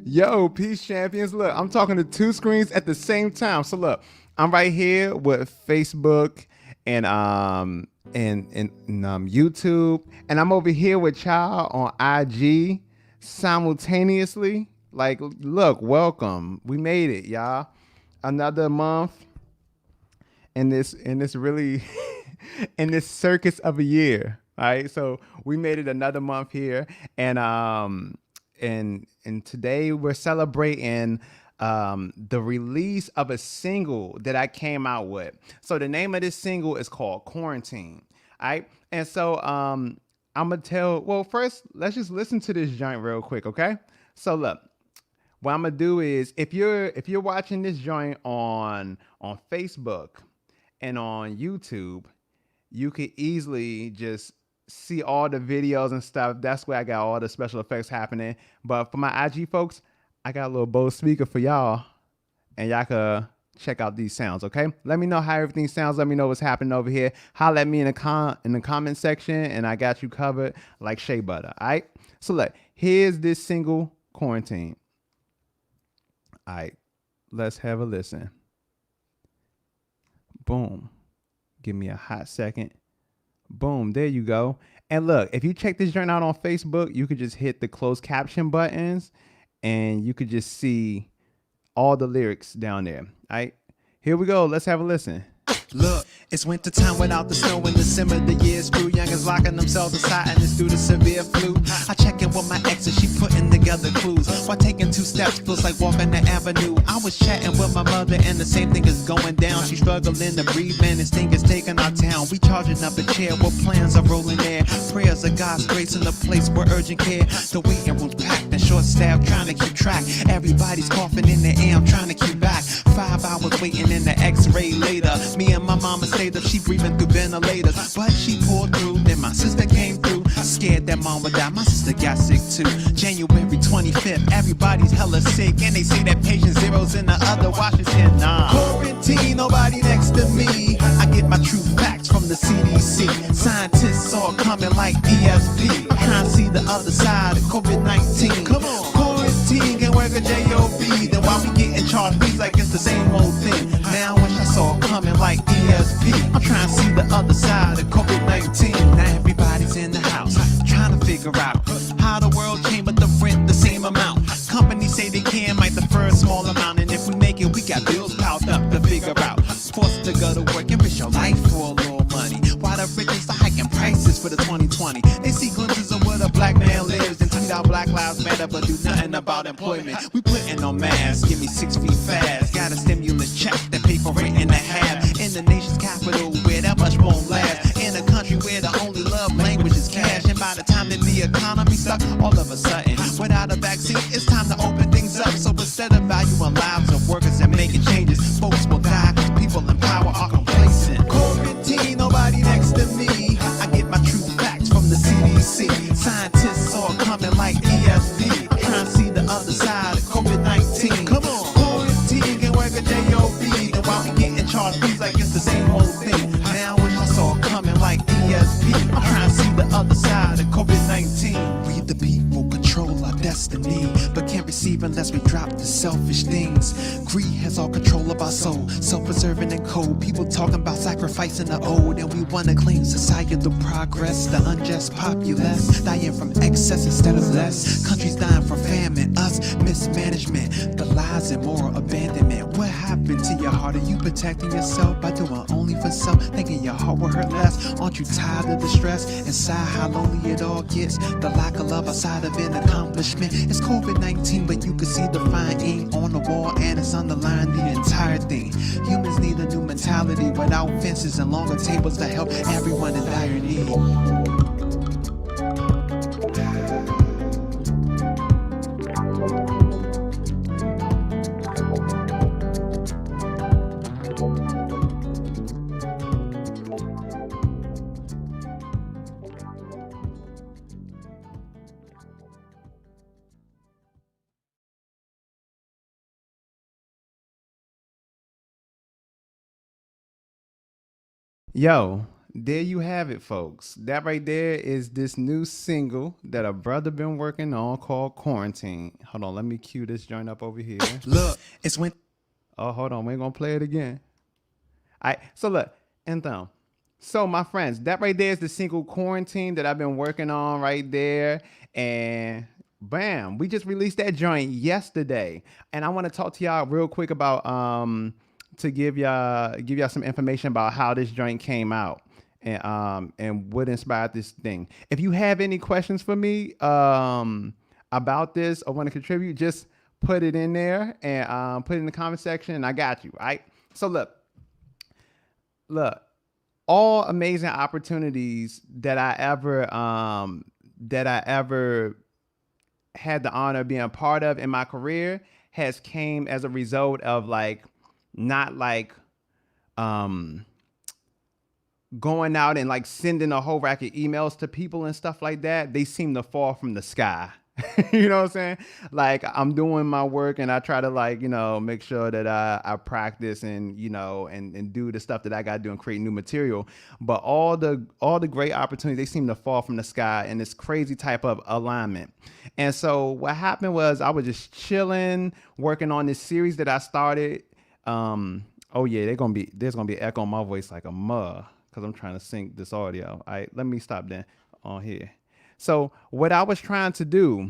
Yo, peace champions. Look, I'm talking to two screens at the same time. So look, I'm right here with Facebook and YouTube, and I'm over here with y'all on IG simultaneously. Like, look, welcome. We made it, y'all. Another month in this really in this circus of a year. All right. So we made it another month here. And today we're celebrating the release of a single that I came out with. So the name of this single is called Quarantine. All right. And so I'm gonna first let's just listen to this joint real quick, okay? So look, what I'm gonna do is if you're watching this joint on Facebook and on YouTube, you could easily just see all the videos and stuff. That's where I got all the special effects happening. But for my IG folks, I got a little Bose speaker for y'all, and y'all can check out these sounds, okay? Let me know how everything sounds. Let me know what's happening over here. Holla at me in the comment section, and I got you covered like shea butter, all right? So look, here's this single, Quarantine. All right, let's have a listen. Boom. Give me a hot second. Boom, there you go. And look, if you check this joint out on Facebook, you could just hit the closed caption buttons and you could just see all the lyrics down there. All right, here we go. Let's have a listen. Look, it's winter time without the snow in December. The year's through, youngins locking themselves inside and it's due to severe flu. I check in with my ex and she putting together clues. While taking 2 steps feels like walking the avenue. I was chatting with my mother and the same thing is going down. She's struggling to breathe, man, this thing is taking our town. We charging up a chair where plans are rolling there. Prayers of God's grace in the place where urgent care. The waiting room's packed and short staffed, trying to keep track. Everybody's coughing in the air, I'm trying to keep back. 5 hours waiting in the x-ray later. Me and my mama stayed up, she breathing through ventilators, but she pulled through. Then my sister came through, scared that mom would die. My sister got sick too. January 25th, everybody's hella sick, and they say that patient zero's in the other Washington. Nah. Quarantine, nobody next to me. I get get my true facts from the CDC. Scientists saw it coming like ESP. Can't see the other side of COVID-19. Come on, quarantine can work a job. Then why we getting charged fees like it's the same old thing? Now I wish I saw it coming like ESP. I'm trying to see the other side of COVID-19. Now everybody's in the house trying to figure out how the world came but the rent the same amount. Companies say they can might defer a small amount, and if we make it, we got bills piled up to figure out. Forced to go to work and risk your life for a little money, while the rich are hiking prices for the 2020. They see glimpses of where the black man lives and tweet out Black Lives Matter, but do nothing about employment. We putting on masks, give me 6 feet fast. Got a stimulus check that pay for rent and a half. In the nation's capital where that much won't last. In a country where the only love language is cash. And by the time that the economy stuck, all of a sudden, without a vaccine, it's time to open things up. So instead of valuing lives of workers and making changes, folks will die because people in power are complacent. Quarantine, nobody next to me. I get my true facts from the CDC. Scientists saw it coming like ESP. Trying to see the other side of COVID-19. Come on, quarantine can work a job. Then why we getting charged fees like it's the same old thing? Now I wish I saw it coming like ESP. I'm trying to see the other side of COVID-19. Read the people, control our destiny, but can't receive unless we drop the selfish things. Greed has all control of our soul, self-preserving and cold. People talking about sacrificing the old, and we wanna claim societal progress. The unjust populace dying from excess instead of less. Countries dying from famine, us mismanagement, the lies and moral abandonment. What happened to your heart? Are you protecting yourself by doing only for self, thinking your heart will hurt less? Aren't you tired of the stress inside, how lonely it all gets? The lack of love outside of an accomplishment. It's COVID-19, but you can see the fine ink on the wall, and it's underlined the entire thing. Humans need a new mentality without fences and longer tables to help everyone in dire need. Yo, there you have it, folks. That right there is this new single that a brother been working on called Quarantine. Hold on, let me cue this joint up over here. Look, it's when... Oh, hold on, we ain't gonna play it again. All right, so look, então. So my friends, that right there is the single Quarantine that I've been working on right there. And bam, we just released that joint yesterday. And I want to talk to y'all real quick about to give y'all some information about how this joint came out and what inspired this thing. If you have any questions for me about this or want to contribute, just put it in there and put it in the comment section, and I got you. All right. So look, all amazing opportunities that I ever had the honor of being a part of in my career has came as a result of not going out and sending a whole rack of emails to people and stuff like that. They seem to fall from the sky. You know what I'm saying? I'm doing my work and I try to make sure that I practice and and do the stuff that I got to do and create new material. But all the great opportunities, they seem to fall from the sky in this crazy type of alignment. And so what happened was I was just chilling, working on this series that I started. Oh yeah, there's gonna be an echo on my voice like a mug because I'm trying to sync this audio. All right, let me stop then on here. So what I was trying to do,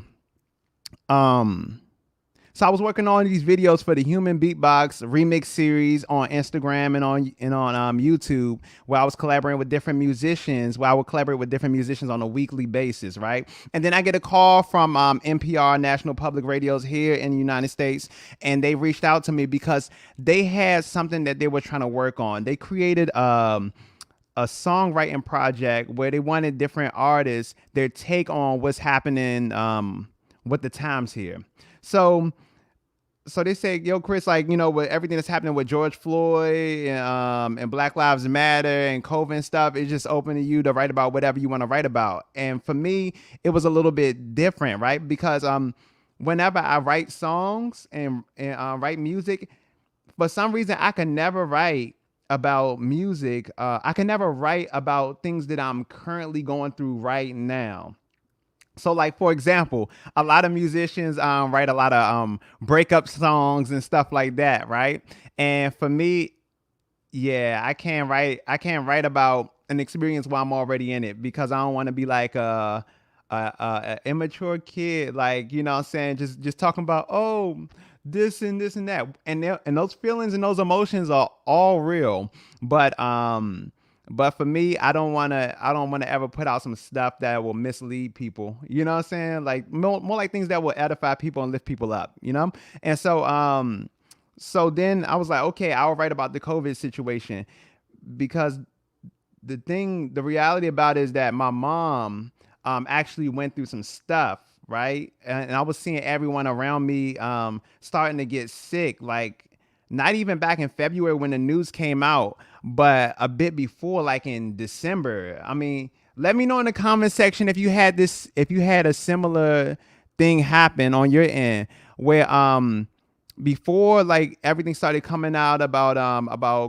so I was working on these videos for the Human Beatbox remix series on Instagram and on YouTube, where I was collaborating with different musicians, on a weekly basis, right? And then I get a call from NPR, National Public Radios here in the United States, and they reached out to me because they had something that they were trying to work on. They created a songwriting project where they wanted different artists, their take on what's happening with the times here. So they say, yo, Chris, with everything that's happening with George Floyd and Black Lives Matter and COVID and stuff, it's just open to you to write about whatever you want to write about. And for me, it was a little bit different, right? Because whenever I write songs and write music, for some reason I can never write about music, I can never write about things that I'm currently going through right now. So, like for example, a lot of musicians write a lot of breakup songs and stuff like that, right? And for me, yeah, I can't write about an experience while I'm already in it because I don't want to be like a immature kid, like you know what I'm saying, just talking about oh this and this and that, and those feelings and those emotions are all real, but for me, I don't want to ever put out some stuff that will mislead people. You know what I'm saying? Like more like things that will edify people and lift people up. You know, and so then I was like, okay, I'll write about the COVID situation because the reality about it is that my mom actually went through some stuff, right? And I was seeing everyone around me starting to get sick, like not even back in February when the news came out, but a bit before, like in December. I mean, let me know in the comment section if you had a similar thing happen on your end where before like everything started coming out about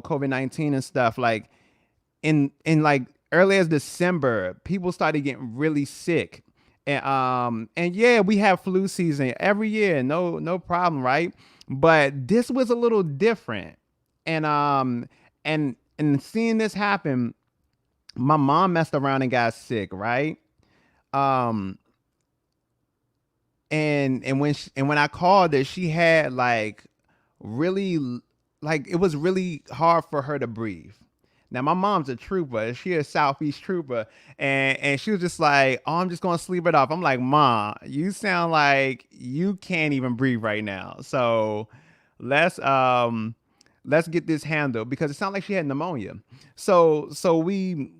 COVID-19 and stuff, like in like early as December, people started getting really sick. And yeah, we have flu season every year, no problem, right? But this was a little different. And and seeing this happen, my mom messed around and got sick, right? Um and when I called her, she had like really like it was really hard for her to breathe. Now my mom's a trooper. She a Southeast trooper, and she was just like, "Oh, I'm just gonna sleep it off." I'm like, "Mom, you sound like you can't even breathe right now. So let's um let's get this handled because it sounded like she had pneumonia." So we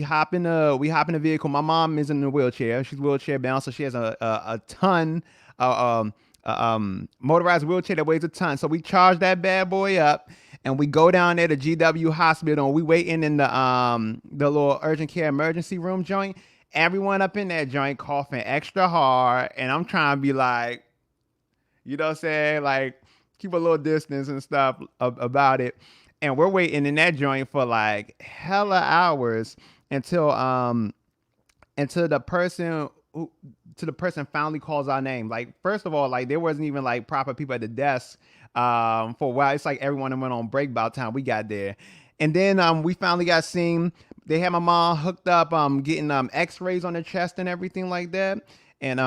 hop in a vehicle. My mom is in a wheelchair. She's wheelchair bound, so she has a ton motorized wheelchair that weighs a ton. So we charge that bad boy up and we go down there to GW Hospital and we waiting in the little urgent care emergency room joint. Everyone up in that joint coughing extra hard, and I'm trying to be like, you know what I'm saying? Like keep a little distance and stuff about it. And we're waiting in that joint for like hella hours until until the person who to the person finally calls our name. Like first of all, like there wasn't even like proper people at the desk for a while. It's like everyone went on break by the time we got there. And then we finally got seen. They had my mom hooked up getting x-rays on her chest and everything like that. And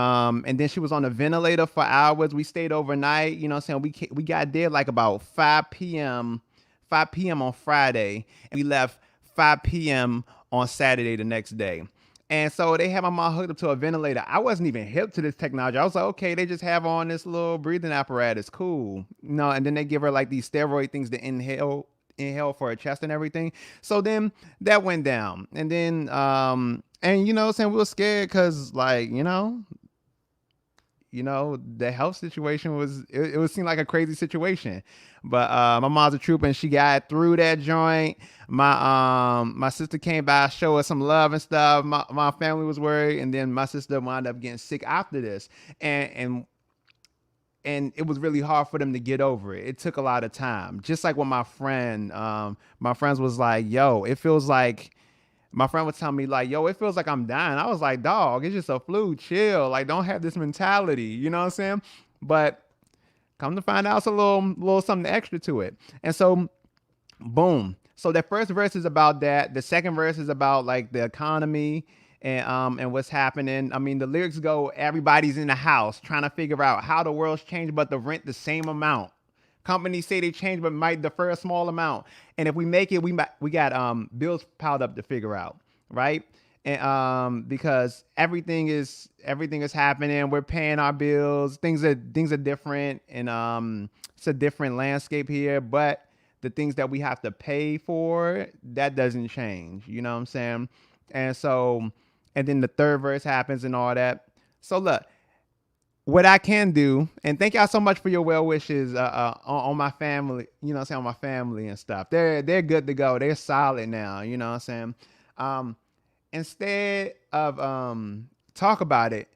then she was on the ventilator for hours. We stayed overnight, you know what I'm saying? We got there like about 5 p.m. on Friday, and we left 5 p.m. on Saturday the next day. And so they had my mom hooked up to a ventilator. I wasn't even hip to this technology. I was like, okay, they just have on this little breathing apparatus. Cool. No, and then they give her like these steroid things to inhale for her chest and everything. So then that went down. And then and you know what I'm saying, we were scared because like, the health situation it was seemed like a crazy situation. But my mom's a trooper and she got through that joint. My sister came by, show us some love and stuff. My family was worried, and then my sister wound up getting sick after this. And it was really hard for them to get over it. It took a lot of time. Just like when my friends was like, yo, it feels like my friend was telling me like, yo, it feels like I'm dying. I was like, dog, it's just a flu. Chill. Like, don't have this mentality. You know what I'm saying? But come to find out, it's a little something extra to it. And so, boom. So the first verse is about that. The second verse is about like the economy and what's happening. I mean, the lyrics go, everybody's in the house trying to figure out how the world's changed, but the rent the same amount. Companies say they change, but might defer a small amount. And if we make it, we got bills piled up to figure out, right? And because everything is happening, we're paying our bills. Things are different, and it's a different landscape here. But the things that we have to pay for, that doesn't change. You know what I'm saying? And so, and then the third verse happens and all that. So look, what I can do, and thank y'all so much for your well wishes on my family, you know what I'm saying, on my family and stuff. They're good to go. They're solid now, you know what I'm saying? Um, Instead of talk about it,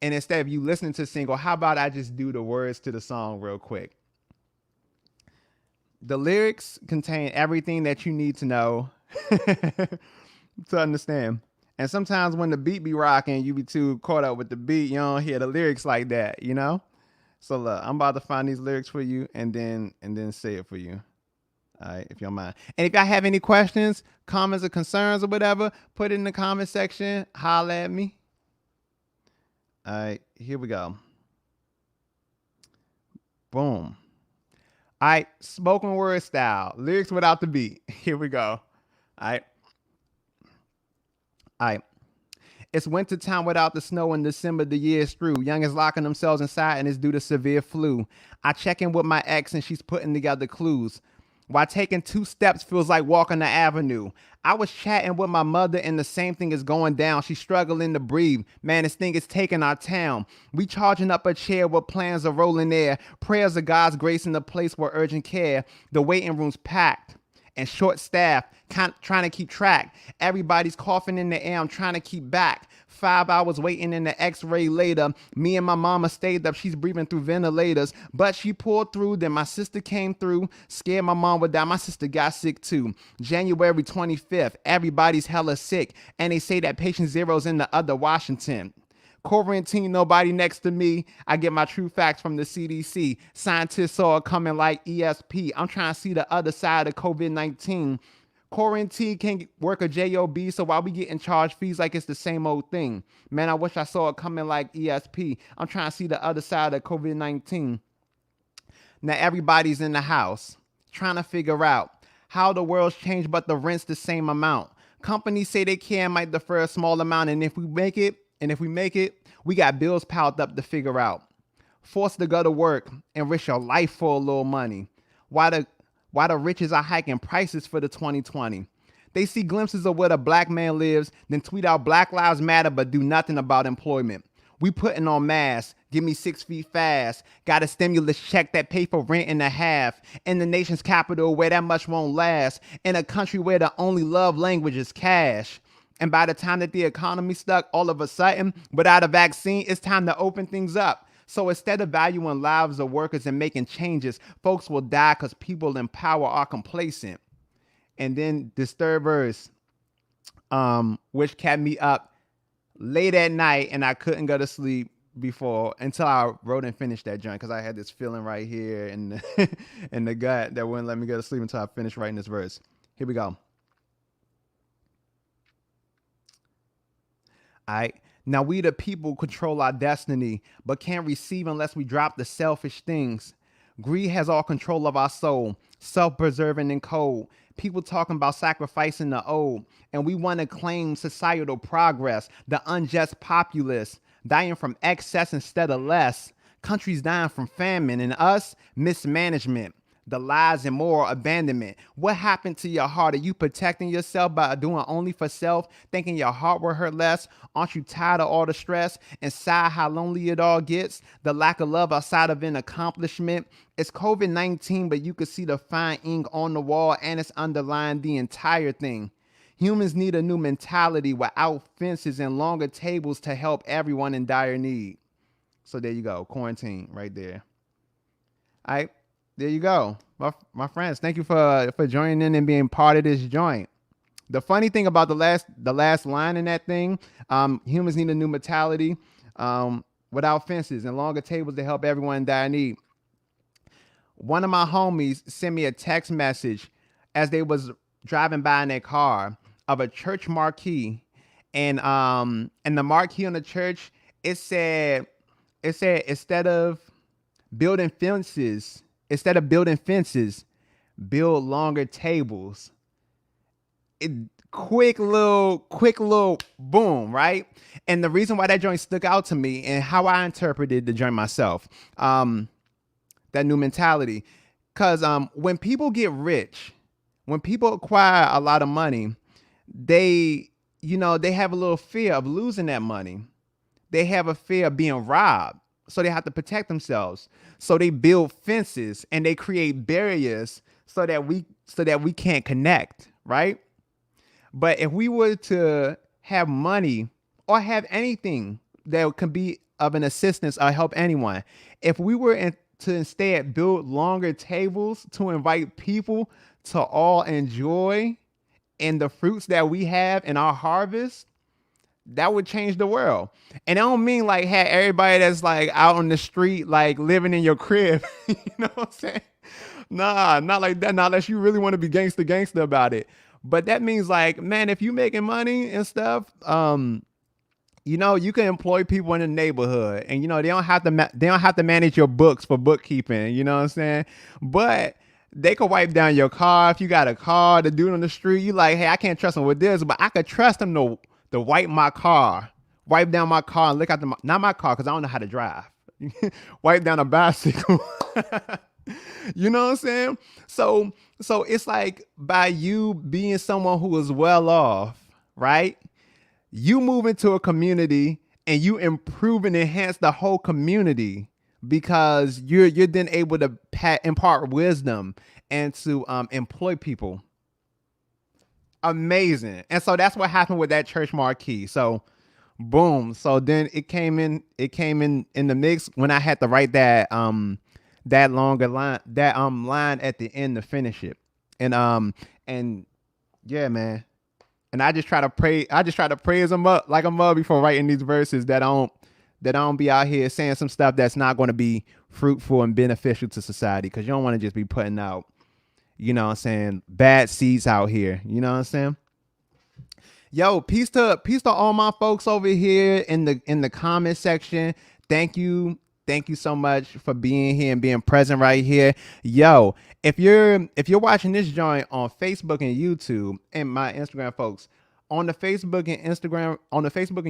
and instead of you listening to the single, how about I just do the words to the song real quick? The lyrics contain everything that you need to know to understand. And sometimes when the beat be rocking, you be too caught up with the beat, you don't hear the lyrics like that, you know? So look, I'm about to find these lyrics for you and then say it for you. All right, if you don't mind. And if y'all have any questions, comments, or concerns or whatever, put it in the comment section. Holla at me. All right, here we go. Boom. All right, spoken word style, lyrics without the beat. Here we go. All right. All right. It's winter time without the snow in December, the year's through. Youngins locking themselves inside and it's due to severe flu. I check in with my ex and she's putting together clues. While taking 2 steps feels like walking the avenue. I was chatting with my mother and the same thing is going down. She's struggling to breathe. Man, this thing is taking our town. We charging up a chair with plans of rolling air. Prayers of God's grace in the place where urgent care. The waiting room's packed and short staff, trying to keep track. Everybody's coughing in the air. I'm trying to keep back. 5 hours waiting in the x-ray later. Me and my mama stayed up. She's breathing through ventilators, but she pulled through. Then my sister came through. Scared my mom would die. My sister got sick too. January 25th, everybody's hella sick. And they say that patient zero's in the other Washington. Quarantine, nobody next to me. I get my true facts from the CDC. Scientists saw it coming like ESP. I'm trying to see the other side of COVID-19. Quarantine can't work a job, so why we getting charged fees like it's the same old thing? Man, I wish I saw it coming like ESP. I'm trying to see the other side of COVID-19. Now everybody's in the house trying to figure out how the world's changed, but the rent's the same amount. Companies say they might defer a small amount, and if we make it, we got bills piled up to figure out. Forced to go to work and risk your life for a little money. Why the riches are hiking prices for the 2020. They see glimpses of where the black man lives, then tweet out Black Lives Matter, but do nothing about employment. We putting on masks, give me 6 feet fast. Got a stimulus check that pay for rent and a half. In the nation's capital where that much won't last. In a country where the only love language is cash. And by the time that the economy stuck, all of a sudden, without a vaccine, it's time to open things up. So instead of valuing lives of workers and making changes, folks will die because people in power are complacent. And then Disturbers, which kept me up late at night and I couldn't go to sleep before until I wrote and finished that joint because I had this feeling right here in the, in the gut that wouldn't let me go to sleep until I finished writing this verse. Here we go. All right. Now we the people control our destiny, but can't receive unless we drop the selfish things. Greed has all control of our soul, self-preserving and cold. People talking about sacrificing the old, and we want to claim societal progress, the unjust populace, dying from excess instead of less. Countries dying from famine, and us, mismanagement. The lies and moral abandonment. What happened to your heart? Are you protecting yourself by doing only for self, thinking your heart will hurt less? Aren't you tired of all the stress? Inside, how lonely it all gets? The lack of love outside of an accomplishment. It's COVID-19, but you can see the fine ink on the wall and it's underlying the entire thing. Humans need a new mentality without fences and longer tables to help everyone in dire need. So there you go, quarantine right there. All right. There you go. My friends, thank you for joining in and being part of this joint. The funny thing about the last line in that thing, humans need a new mentality without fences and longer tables to help everyone in dire need. One of my homies sent me a text message as they was driving by in their car of a church marquee, and the marquee on the church, it said instead of building fences, build longer tables. Quick little boom, right? And the reason why that joint stuck out to me and how I interpreted the joint myself, that new mentality, because when people get rich, when people acquire a lot of money, they have a little fear of losing that money. They have a fear of being robbed. So they have to protect themselves. So they build fences and they create barriers so that we can't connect, right? But if we were to have money or have anything that can be of an assistance or help anyone, if we were to instead build longer tables to invite people to all enjoy in the fruits that we have in our harvest, that would change the world. And I don't mean like have everybody that's like out on the street, like living in your crib. You know what I'm saying? Nah, not like that. Not unless you really want to be gangster about it. But that means like, man, if you making money and stuff, you know, you can employ people in the neighborhood, and you know they don't have to manage your books for bookkeeping. You know what I'm saying? But they could wipe down your car if you got a car. The dude on the street, you like, hey, I can't trust him with this, but I could trust him to wipe my car, wipe down my car, and look at not my car because I don't know how to drive. Wipe down a bicycle. You know what I'm saying? So it's like by you being someone who is well off, right? You move into a community and you improve and enhance the whole community because you're then able to impart wisdom and to employ people. Amazing. And so that's what happened with that church marquee. So boom. So then it came in the mix when I had to write that longer line, line at the end to finish it. And yeah, man. And I just try to praise him up like a mug before writing these verses that I don't be out here saying some stuff that's not going to be fruitful and beneficial to society. Cause you don't want to just be putting out, you know what I'm saying, bad seeds out here. You know what I'm saying? Yo, peace to all my folks over here in the comment section. Thank you so much for being here and being present right here. Yo, if you're watching this joint on Facebook and YouTube, and my Instagram folks, on the Facebook and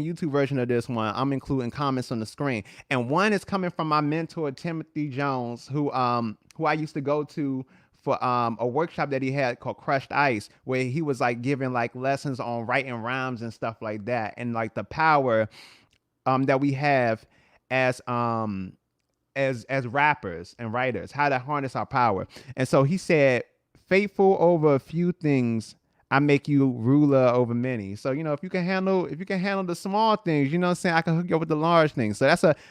YouTube version of this one, I'm including comments on the screen. And one is coming from my mentor, Timothy Jones, who I used to go to for a workshop that he had called Crushed Ice, where he was like giving like lessons on writing rhymes and stuff like that, and like the power that we have as rappers and writers, how to harness our power. And so he said, faithful over a few things, I make you ruler over many. So, you know, if you can handle the small things, you know what I'm saying, I can hook you up with the large things. So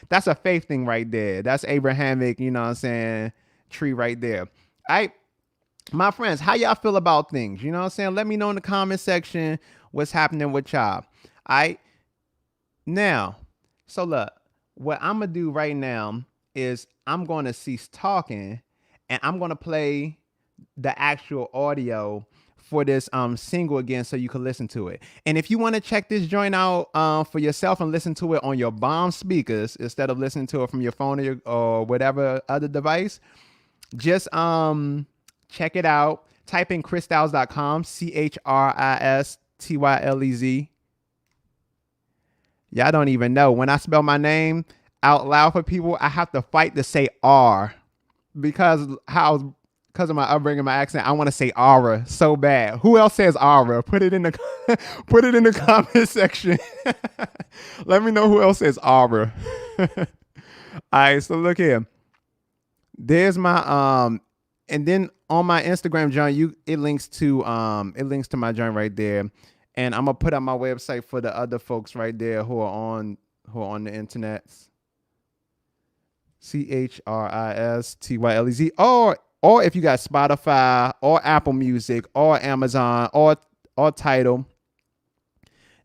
that's a faith thing right there. That's Abrahamic, you know what I'm saying, tree right there. All right, my friends, how y'all feel about things? You know what I'm saying? Let me know in the comment section what's happening with y'all. All right, now, so look, what I'm gonna do right now is I'm going to cease talking and I'm going to play the actual audio for this single again so you can listen to it. And if you want to check this joint out for yourself and listen to it on your bomb speakers instead of listening to it from your phone or whatever other device, just check it out. Type in chrisstyles.com, CHRISTYLEZ. Y'all don't even know. When I spell my name out loud for people, I have to fight to say R because of my upbringing, my accent. I want to say aura so bad. Who else says aura? Put it in the comment section. Let me know who else says aura. All right, so look here. There's my and then on my Instagram joint, it links to my joint right there. And I'm gonna put up my website for the other folks right there who are on the internet. CHRISTYLEZ. Or if you got Spotify or Apple Music or Amazon or Tidal,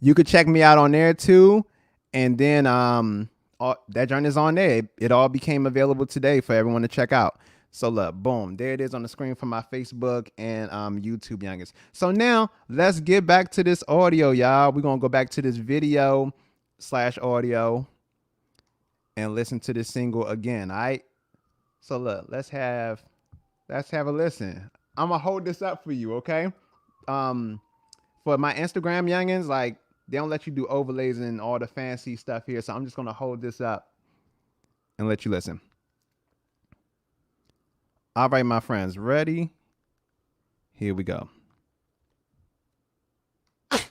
you could check me out on there too. And then that joint is on there. It all became available today for everyone to check out. So look, boom, there it is on the screen for my Facebook and YouTube youngest. So now let's get back to this audio, y'all. We're gonna go back to this video / audio and listen to this single again. All right. So look, let's have a listen. I'm gonna hold this up for you, okay? For my Instagram youngins, like they don't let you do overlays and all the fancy stuff here, so I'm just gonna hold this up and let you listen. All right, my friends, ready? Here we go.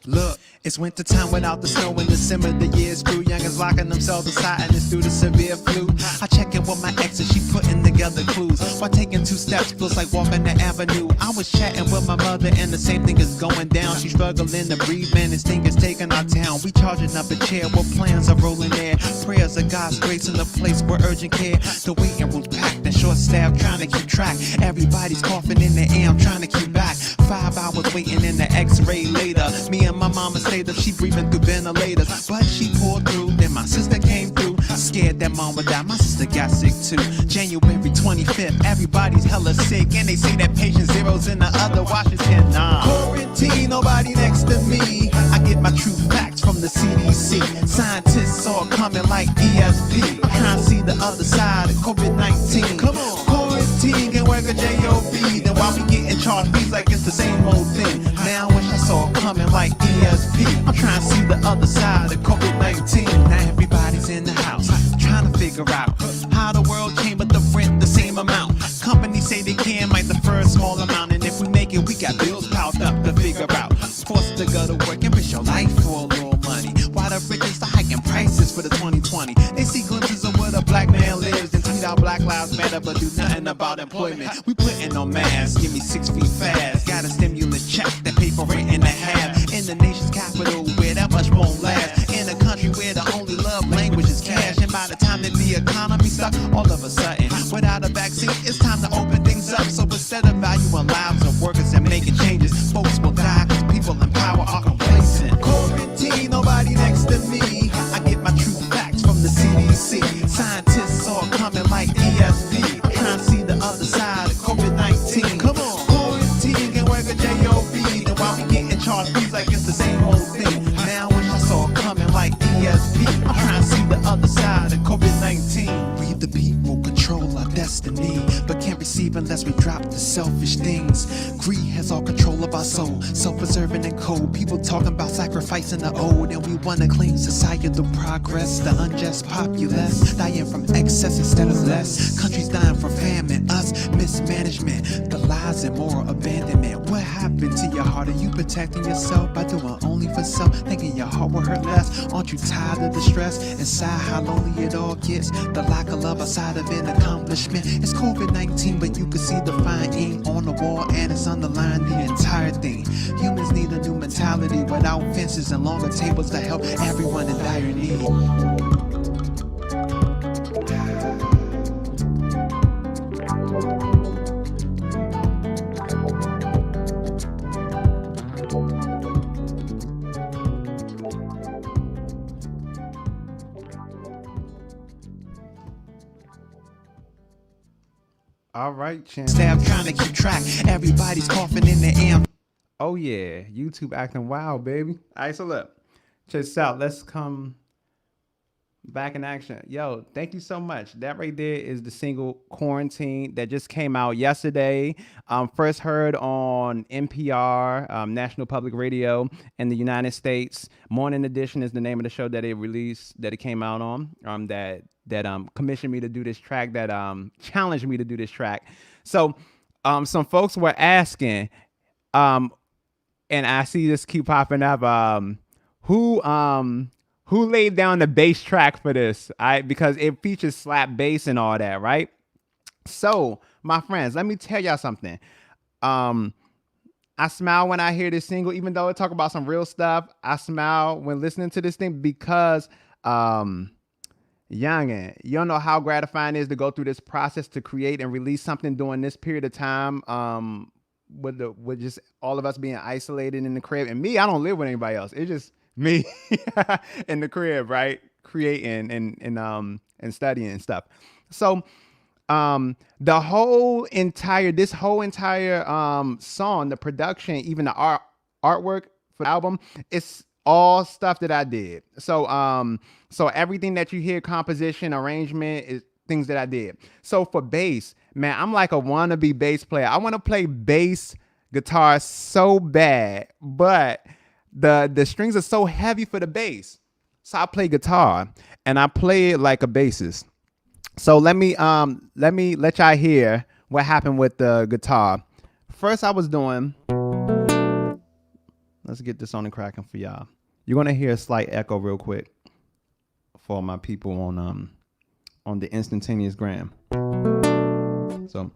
Look, it's winter time without the snow in December. The year's through, youngins locking themselves inside and it's due to severe flu. I check in with my ex and she putting together clues. While taking 2 steps feels like walking the avenue. I was chatting with my mother and the same thing is going down. She's struggling to breathe, man, this thing is taking our town. We charging up a chair where plans are rolling there. Prayers of God's grace in a place where urgent care. The waiting room's packed and short staff trying to keep track. Everybody's coughing in the air, I'm trying to keep back. 5 hours waiting in the x-ray later. Me and my mama stayed up, she breathing through ventilators. But she pulled through, then my sister came through. Scared that mom would die, my sister got sick too. January 25th, everybody's hella sick. And they say that patient zero's in the other Washington. Nah. Quarantine, nobody next to me. I get my true facts from the CDC. Scientists all coming like ESP. I'm trying to see the other side of COVID-19. Come on. Quarantine can work a J-O-B. Then why we getting charged fees like it's the same old thing? Now I wish I saw it coming like ESP. I'm trying to see the other side of COVID-19. Now everybody's in the house trying to figure out how the world came but the rent the same amount. Companies say they can make the first small amount, and if we make it, we got bills piled up to figure out. Forced to go to work and risk your life for a little money. Why the richest are hiking prices for the 2020? They see glimpses of where the black man lives and tweet out Black Lives Matter, but do nothing about employment. We putting on masks, give me 6 feet fast. Got a stimulus check that pay for rent in the half. In the nation's capital where that much won't last. In a country where the only love language is cash. And by the time that the economy stuck, all of a sudden, without a vaccine, it's time to open things up. So instead of valuing lives of workers and making changes, folks will die because people in power are complacent. Quarantine, nobody next to me. I get my true facts from the CDC. Scientists all coming like ESP. I'm trying to see the other side of COVID-19. Come on. Quarantine can work a J-O-B. Then why we getting charged fees like it's the same old thing? Now I wish I saw it coming like ESP. I'm trying to see the other side of COVID-19. We the people control our destiny, but can't receive unless we drop the selfish things. Greed has all control of our soul, self-preserving and cold. People talking about sacrificing the old, and we wanna claim societal progress. The unjust populace dying from excess instead of less. Countries dying from famine, us mismanagement, the lies and moral abandonment. What happened to your heart? Are you protecting yourself by doing only for self, thinking your heart will hurt less? Aren't you tired of the stress inside, how lonely it all gets? The lack of love outside of an accomplishment. It's COVID-19, but you can see the fine ink on the wall, and it's underlined the entire thing. Humans need a new mentality without fences and longer tables to help everyone in dire need. All right, champ. Staff trying to keep track. Everybody's coughing in the air. Oh yeah, YouTube acting wild, baby. All right, so look, check this out. Let's come back in action. Yo, thank you so much. That right there is the single Quarantine that just came out yesterday. First heard on NPR, National Public Radio in the United States. Morning Edition is the name of the show that it released, that it came out on. That commissioned me to do this track, that challenged me to do this track. So some folks were asking, and I see this keep popping up, who laid down the bass track for this? Because it features slap bass and all that, right? So, my friends, let me tell y'all something. I smile when I hear this single, even though it talk about some real stuff. I smile when listening to this thing because youngin', you don't know how gratifying it is to go through this process to create and release something during this period of time, with just all of us being isolated in the crib. And me, I don't live with anybody else. It's just me in the crib, right? Creating and studying and stuff. So this whole entire song, the production, even the artwork for the album, it's all stuff that I did. So everything that you hear, composition, arrangement, is things that I did. So for bass, man, I'm like a wannabe bass player. I want to play bass guitar so bad, but the strings are so heavy for the bass. So I play guitar and I play it like a bassist. So let me let y'all hear what happened with the guitar. First I was doing, let's get this on and cracking for y'all. You're gonna hear a slight echo real quick for my people on the instantaneous gram. So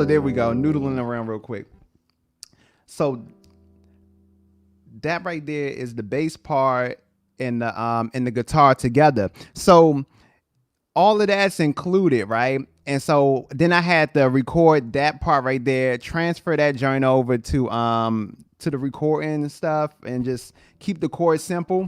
So there we go, noodling around real quick. So that right there is the bass part and the guitar together. So all of that's included, right? And so then I had to record that part right there, transfer that joint over to the recording and stuff, and just keep the chords simple.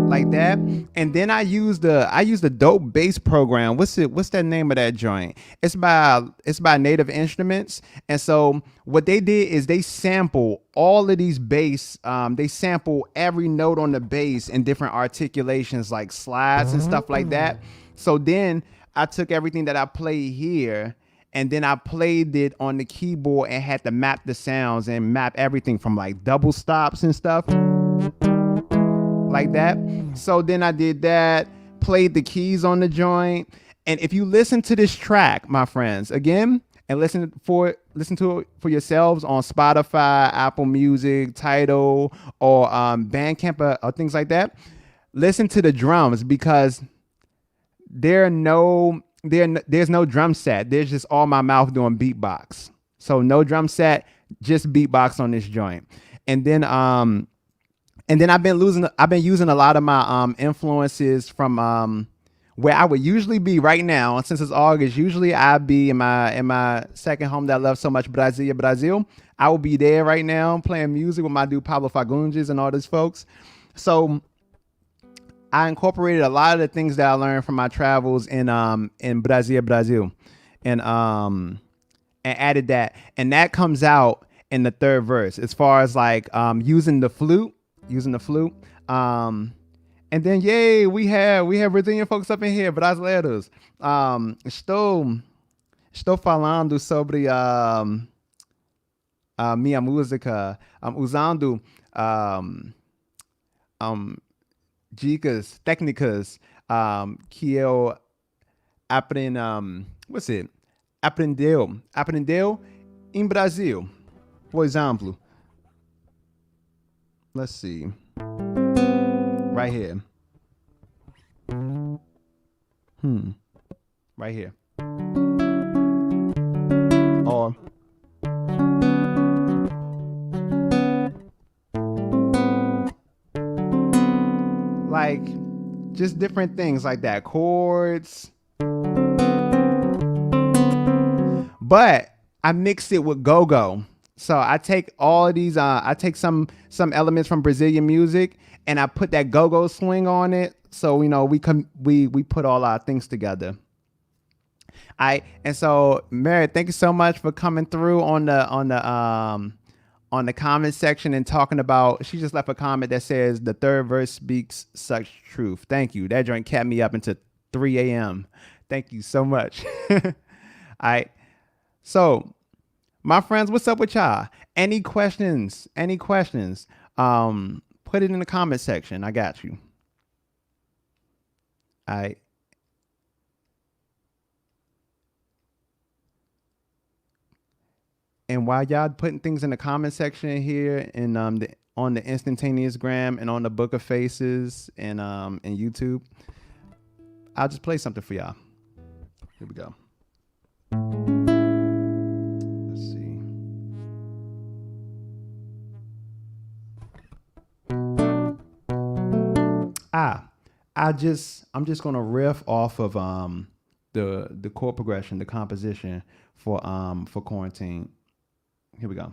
Like that. And then I use the dope bass program. What's that name of that joint? It's by Native Instruments. And so what they did is they sample all of these bass. They sample every note on the bass in different articulations, like slides and stuff like that. So then I took everything that I played here, and then I played it on the keyboard and had to map the sounds and map everything from like double stops and stuff like that. So then I did that, played the keys on the joint. And if you listen to this track, my friends, again, and listen to it for yourselves on Spotify, Apple Music, Tidal, or Bandcamp, or things like that, listen to the drums, because there's no drum set. There's just all my mouth doing beatbox. So no drum set, just beatbox on this joint. And then I've been using a lot of my influences from where I would usually be right now. Since it's August, usually I'd be in my second home that I love so much, Brazil. I will be there right now playing music with my dude Pablo Fagundes and all these folks. So I incorporated a lot of the things that I learned from my travels in Brazil, and added that, and that comes out in the third verse as far as like using the flute. And then yay, we have Brazilian folks up in here, brasileiros. Estou falando sobre minha música, usando dicas técnicas que eu aprendeu em Brasil. Por exemplo, let's see, right here. Right here. Or like just different things like that, chords. But I mix it with go-go. So I take all of these, I take some elements from Brazilian music, and I put that go-go swing on it. So, you know, we put all our things together. And so Mary, thank you so much for coming through on the comment section and talking about, she just left a comment that says the third verse speaks such truth. Thank you. That joint kept me up until 3 a.m. Thank you so much. All right. So my friends, what's up with y'all? Any questions? Put it in the comment section. I got you. All right. And while y'all putting things in the comment section here and on the Instantaneous Gram and on the Book of Faces and YouTube, I'll just play something for y'all. Here we go. Let's see. I'm just gonna riff off of the chord progression, the composition for Quarantine. Here we go.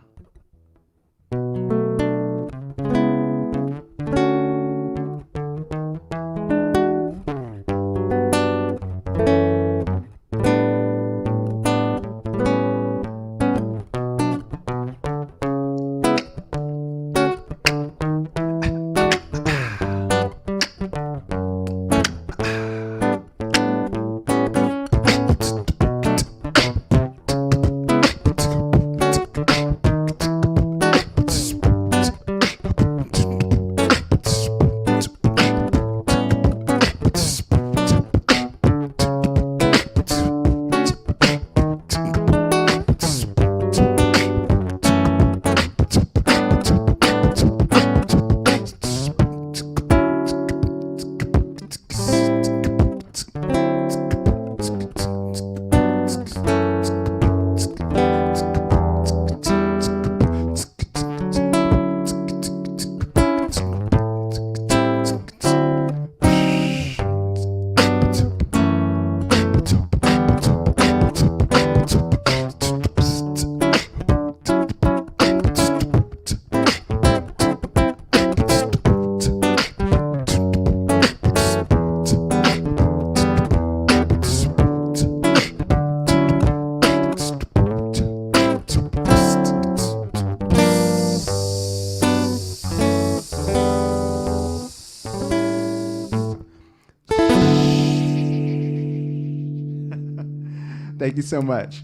Thank you so much.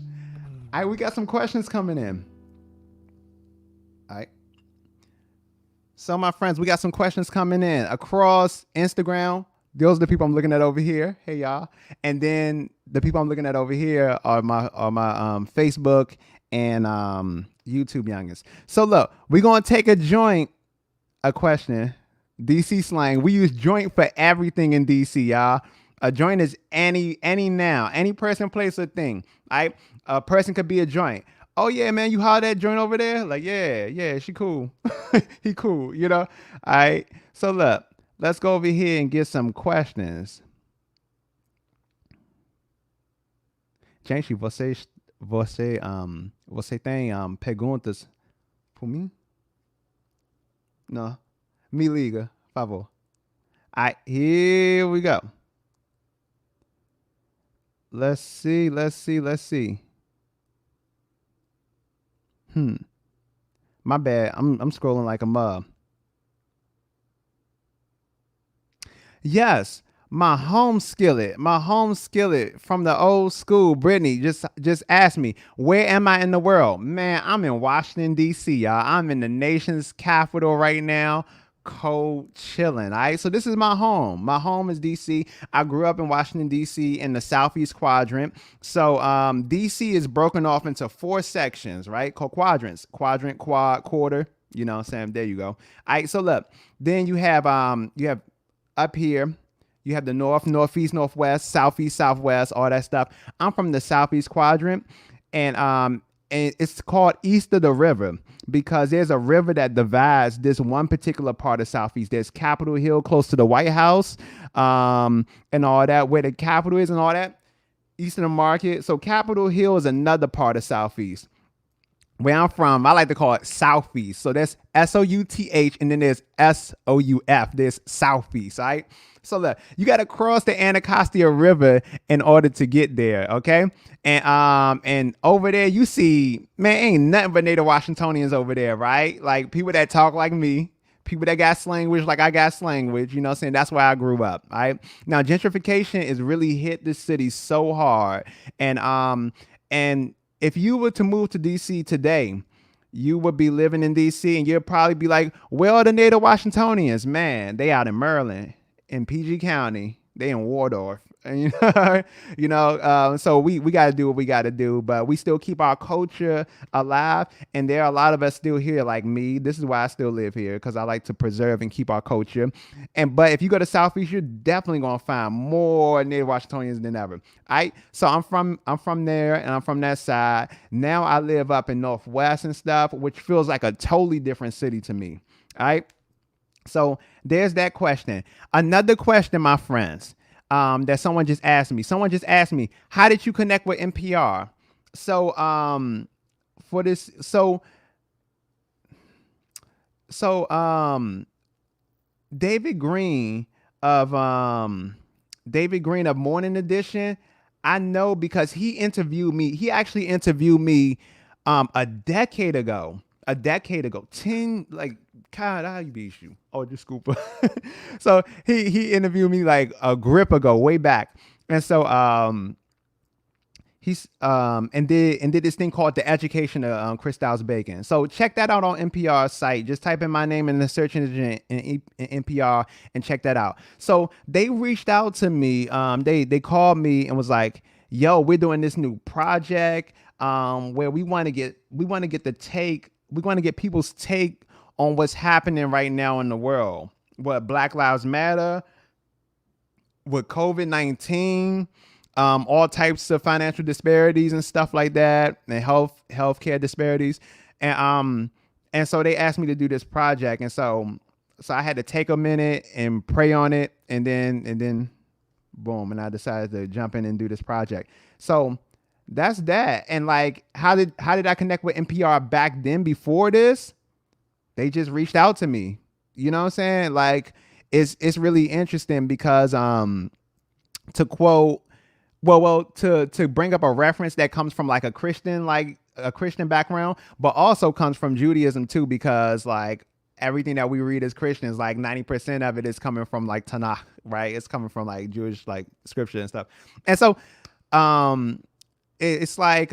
All right, we got some questions coming in. All right. So, my friends, we got some questions coming in across Instagram. Those are the people I'm looking at over here. Hey, y'all. And then the people I'm looking at over here are my Facebook and YouTube youngins. So, look, we're going to take a question. DC slang. We use joint for everything in DC, y'all. A joint is any noun, any person, place, or thing. All right. A person could be a joint. Oh yeah, man, you haul that joint over there? Like, yeah, she cool. He cool, you know? All right. So look, let's go over here and get some questions. Gente, você tem perguntas por mim? No. Me liga, por favor. All right, here we go. Let's see. My bad. I'm scrolling like a mug. Yes, my home skillet from the old school. Brittany just asked me, where am I in the world? Man, I'm in Washington D.C. Y'all. I'm in the nation's capital right now. Cold chilling. All right. So this is my home. My home is DC. I grew up in Washington, DC in the Southeast quadrant. So DC is broken off into 4 sections, right? Called quadrants. Quadrant, quad, quarter. You know what I'm saying? There you go. All right. So look, then you have up here, you have the north, northeast, northwest, southeast, southwest, all that stuff. I'm from the Southeast quadrant, and it's called east of the river because there's a river that divides this one particular part of Southeast. There's Capitol Hill close to the White House, and all that, where the Capitol is and all that, east of the market. So Capitol Hill is another part of Southeast. Where I'm from, I like to call it Southeast. So there's SOUTH, and then there's SOUF. There's Southeast, all right? So look, you got to cross the Anacostia River in order to get there, okay? And over there, you see, man, ain't nothing but Native Washingtonians over there, right? Like people that talk like me, people that got slanguage like I got slanguage, you know what I'm saying? That's where I grew up, all right? Now, gentrification has really hit the city so hard. And if you were to move to DC today, you would be living in DC and you'd probably be like, where are the Native Washingtonians? Man, they out in Maryland, in PG County, they in Waldorf. And, so we got to do what we got to do, but we still keep our culture alive. And there are a lot of us still here like me. This is why I still live here, because I like to preserve and keep our culture. But if you go to Southeast, you're definitely going to find more Native Washingtonians than ever. All right. So I'm from there and I'm from that side. Now I live up in Northwest and stuff, which feels like a totally different city to me. All right. So there's that question. Another question, my friends. That someone just asked me. Someone just asked me, how did you connect with NPR? So for this, David Green of Morning Edition, I know because he interviewed me. He actually interviewed me a decade ago. 10, like, God, how you beat you? Oh, just scooper. So he interviewed me like a grip ago, way back. And so he's and did this thing called The Education of Christopher Bacon. So check that out on NPR's site. Just type in my name in the search engine in NPR and check that out. So they reached out to me. They called me and was like, yo, we're doing this new project where we want to get people's take on what's happening right now in the world. What Black Lives Matter, with COVID-19, all types of financial disparities and stuff like that, and healthcare disparities. And so they asked me to do this project. And so I had to take a minute and pray on it, and then boom, and I decided to jump in and do this project. So that's that. And like, how did I connect with NPR back then before this? They just reached out to me. You know what I'm saying? Like, it's really interesting because to quote, to bring up a reference that comes from like a Christian background, but also comes from Judaism too, because like everything that we read as Christians, like 90% of it is coming from like Tanakh, right? It's coming from like Jewish like scripture and stuff. And so it's like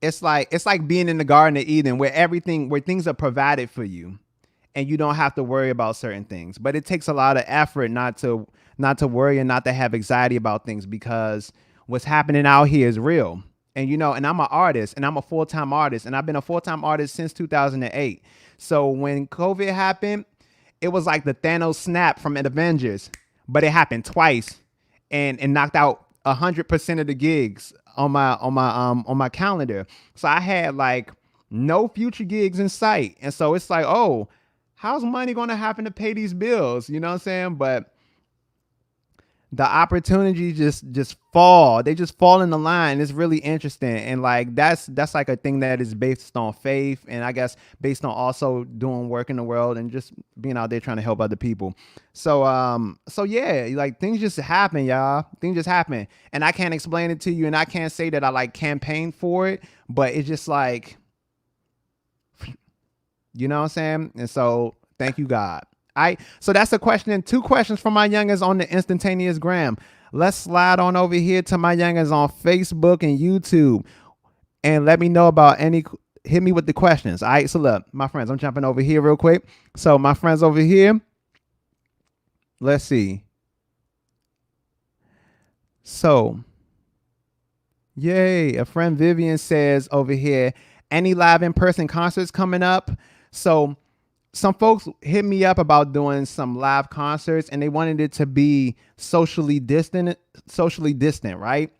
it's like being in the Garden of Eden where where things are provided for you and you don't have to worry about certain things. But it takes a lot of effort not to worry and not to have anxiety about things, because what's happening out here is real. And and I'm an artist, and I'm a full-time artist, and I've been a full-time artist since 2008. So when COVID happened, it was like the Thanos snap from the Avengers, but it happened twice and knocked out 100% of the gigs on my calendar. So I had like no future gigs in sight. And so it's like, oh, how's money going to happen to pay these bills? You know what I'm saying? But the opportunities just fall. They just fall in the line. It's really interesting. And like that's like a thing that is based on faith, and I guess based on also doing work in the world and just being out there trying to help other people. So yeah, like things just happen, y'all. Things just happen. And I can't explain it to you, and I can't say that I like campaigned for it, but it's just like, you know what I'm saying? And so thank you, God. So that's a question. 2 questions from my youngins on the instantaneous gram. Let's slide on over here to my youngins on Facebook and YouTube and let me know about hit me with the questions. All right. So look, my friends, I'm jumping over here real quick. So my friends over here, let's see. So, yay. A friend Vivian says over here, any live in-person concerts coming up? So some folks hit me up about doing some live concerts, and they wanted it to be socially distant, right?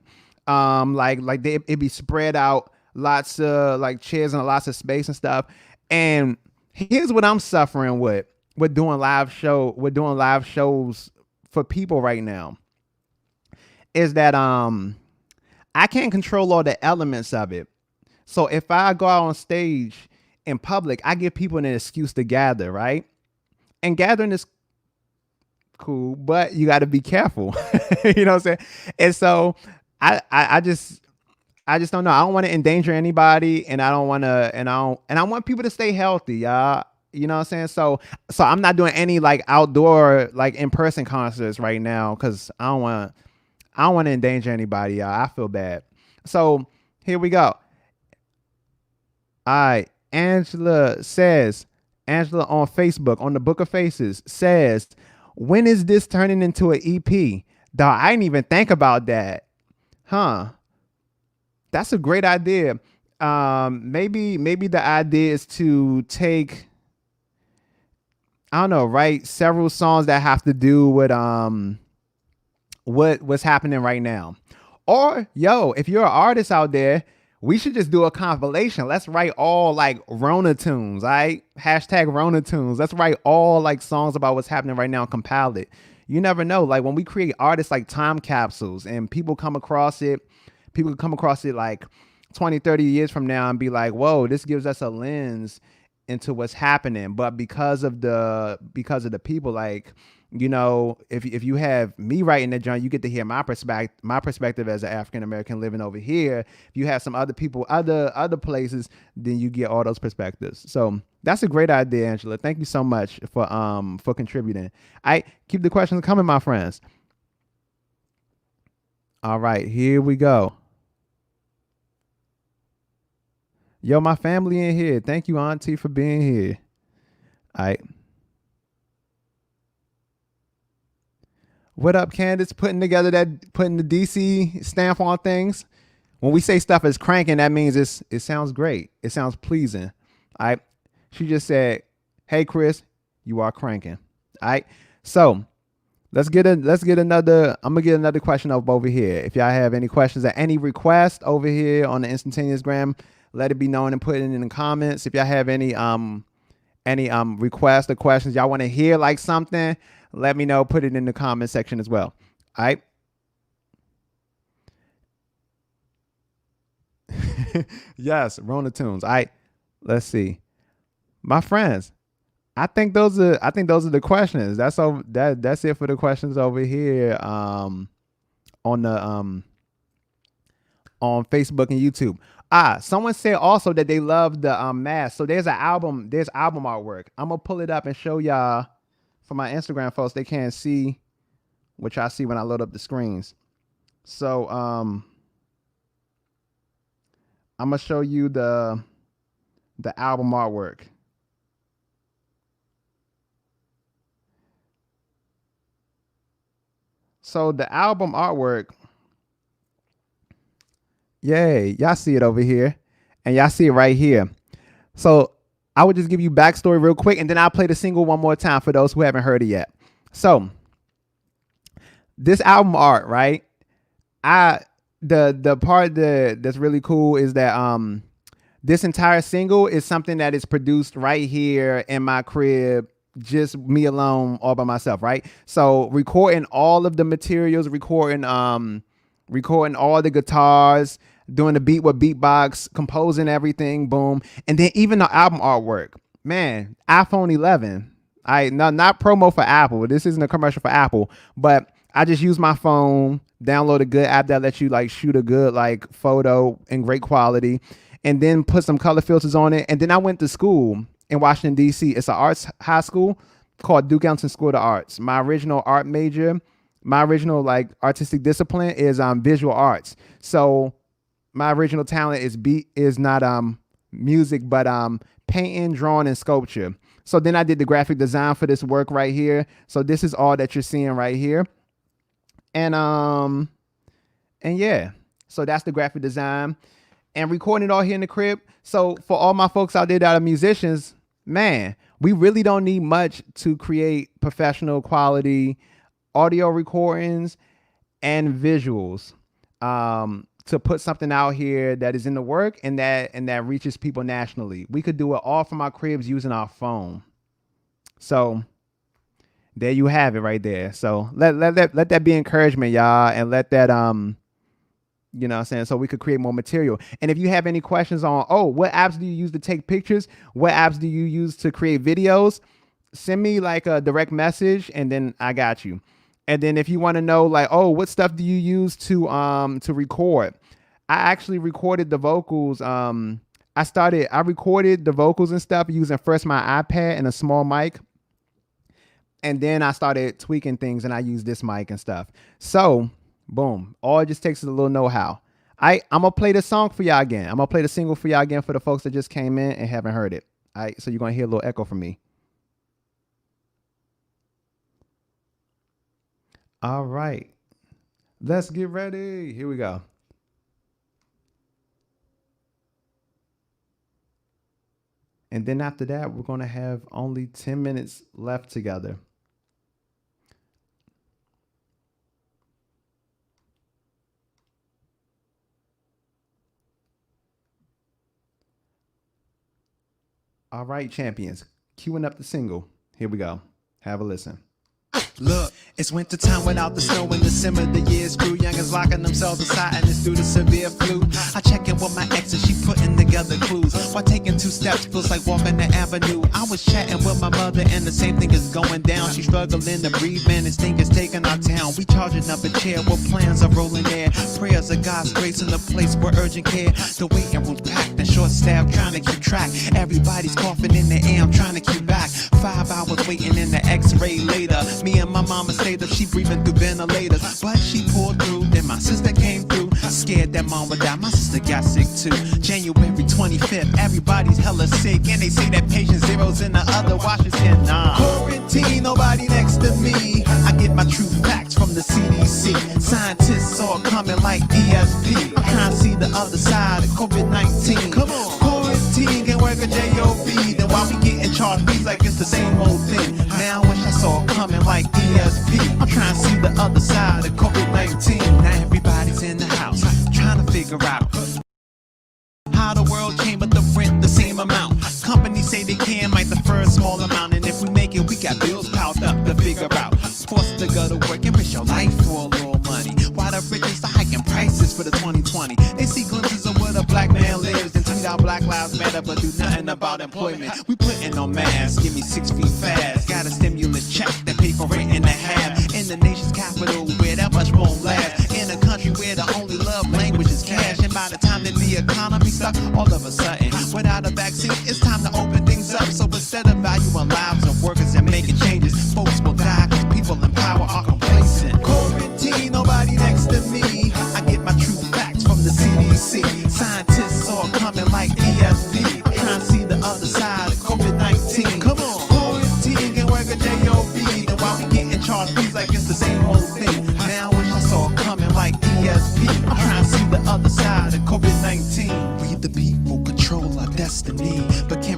It'd be spread out, lots of like chairs and lots of space and stuff. And here's what I'm suffering with doing live shows for people right now, is that I can't control all the elements of it. So if I go out on stage in public, I give people an excuse to gather, right? And gathering is cool, but you got to be careful. You know what I'm saying? And so I just don't know. I don't want to endanger anybody, and I want people to stay healthy, y'all. You know what I'm saying? So I'm not doing any like outdoor like in-person concerts right now, because I don't want to endanger anybody, y'all. I feel bad. So here we go. All right. Angela on Facebook on the Book of Faces says, when is this turning into an EP? Dog, I didn't even think about that. Huh. That's a great idea. Maybe the idea is to take, I don't know, write several songs that have to do with what's happening right now. Or if you're an artist out there, we should just do a compilation. Let's write all like Rona tunes, all right? Hashtag Rona tunes. Let's write all like songs about what's happening right now and compile it. You never know. Like when we create artists like time capsules, and people come across it like 20, 30 years from now and be like, whoa, this gives us a lens into what's happening. But because of the people, like, if you have me writing that, John, you get to hear my perspective as an African American living over here. If you have some other people, other places, then you get all those perspectives. So that's a great idea, Angela. Thank you so much for contributing. I keep the questions coming, my friends. All right, here we go. Yo, my family in here. Thank you, Auntie, for being here. All right. What up, Candace? Putting the DC stamp on things. When we say stuff is cranking, that means it sounds great. It sounds pleasing. All right. She just said, hey, Chris, you are cranking. All right. So let's get another. I'm gonna get another question up over here. If y'all have any questions or any requests over here on the instantaneous gram, let it be known and put it in the comments. If y'all have any requests or questions y'all want to hear, like something, let me know. Put it in the comment section as well. All right. Yes, Rona tunes. All right. Let's see. My friends, I think those are the questions. That's it for the questions over here on Facebook and YouTube. Someone said also that they love the mask. So there's album artwork. I'm gonna pull it up and show y'all. For my Instagram folks, they can't see what y'all see when I load up the screens. So I'm gonna show you the album artwork. So the album artwork, yay, y'all see it over here, and y'all see it right here. So I would just give you backstory real quick, and then I'll play the single one more time for those who haven't heard it yet. So this album art, right? I the part that's really cool is that this entire single is something that is produced right here in my crib, just me alone, all by myself, right? So recording all of the materials, recording all the guitars, doing the beat with beatbox, composing everything, boom. And then even the album artwork. Man, iPhone 11. Not promo for Apple. This isn't a commercial for Apple, but I just use my phone, download a good app that lets you like shoot a good like photo in great quality, and then put some color filters on it. And then I went to school in Washington, D.C. It's an arts high school called Duke Ellington School of the Arts. My original art major, my original like artistic discipline is visual arts. So my original talent is not music, but painting, drawing, and sculpture. So then I did the graphic design for this work right here. So this is all that you're seeing right here. And yeah, so that's the graphic design and recording it all here in the crib. So for all my folks out there that are musicians, man, we really don't need much to create professional quality audio recordings and visuals, to put something out here that is in the work and that reaches people nationally. We could do it all from our cribs using our phone. So there you have it right there. So let that be encouragement, y'all, and let that you know what I'm saying, so we could create more material. And if you have any questions on, what apps do you use to take pictures? What apps do you use to create videos? Send me like a direct message and then I got you. And then if you want to know like, what stuff do you use to record? I actually recorded the vocals. I recorded the vocals and stuff using first my iPad and a small mic. And then I started tweaking things and I used this mic and stuff. So boom, all it just takes is a little know-how. I'm gonna play the song for y'all again. I'm gonna play the single for y'all again for the folks that just came in and haven't heard it. All right, so you're gonna hear a little echo from me. All right, let's get ready. Here we go. And then after that, we're gonna have only 10 minutes left together. All right, champions, queuing up the single. Here we go. Have a listen. Look, it's winter time without the snow in the summer. The years grew, youngins locking themselves inside, and it's due to severe flu. I check in with my ex and she putting together clues. While taking 2 steps feels like walking the avenue. I was chatting with my mother and the same thing is going down. She's struggling to breathe, man, this thing is taking our town. We charging up a chair where plans are rolling there. Prayers of God's grace in the place where urgent care. The waiting room's packed and short staff trying to keep track. Everybody's coughing in the air, I'm trying to keep back. 5 hours waiting in the x-ray later. Me and my mama stayed up, she breathing through ventilators. But she pulled through, then my sister came through. Scared that mom would die, my sister got sick too. January 25th, everybody's hella sick. And they say that patient zero's in the other Washington. Nah. Quarantine, nobody next to me. I get my true facts from the CDC. Scientists all coming like ESP. I'm trying to see the other side of COVID-19. Come on. Quarantine can work a job. Then why we getting charged fees like it's the same old thing? Now I wish I saw it coming like ESP. I'm trying to see the other side of COVID-19. Now everybody's in the house trying to figure out how the world changed, but the rent the same amount. Companies say they can make the first small amount, and if we make it, we got bills piled up to figure out. Forced to go to work and risk your life for a little money. While the richest are hiking prices for the 2020. They see glimpses of where the black man lives and tweet out Black Lives Matter, but do nothing about employment. We putting on masks, give me 6 feet fast. Got a stimulus check that pay for rent and a half. In the nation's capital, where that much won't last. In a country where the only love language is cash. And by the time that the economy stuck, all of a sudden, without a vaccine, it's time to open things up. So instead of valuing lives of workers and making changes, folks will die because people in power are complacent. Quarantine, nobody next to me.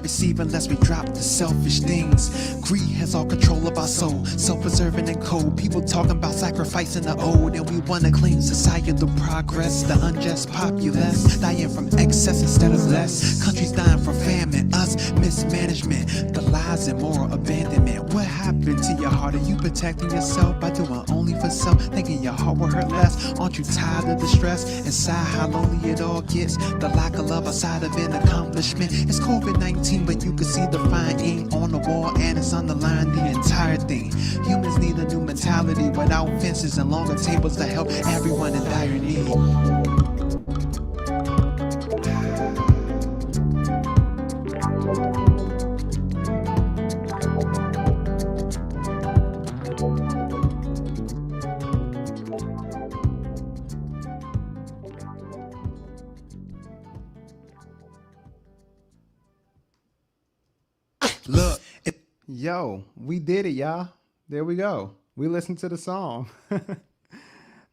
receive unless we drop the selfish things. Greed has all control of our soul, self-preserving and cold. People talking about sacrificing the old, and we wanna claim societal progress. The unjust populace dying from excess instead of less. Countries dying from famine, us mismanagement, the lies and moral abandonment. What happened to your heart? Are you protecting yourself by doing only for self, thinking your heart will hurt less? Aren't you tired of the stress inside, how lonely it all gets? The lack of love outside of an accomplishment. It's COVID-19, but you can see the fine ink on the wall, and it's underlined the entire thing. Humans need a new mentality without fences and longer tables to help everyone in dire need. Look, Yo, we did it, y'all. There we go. We listened to the song.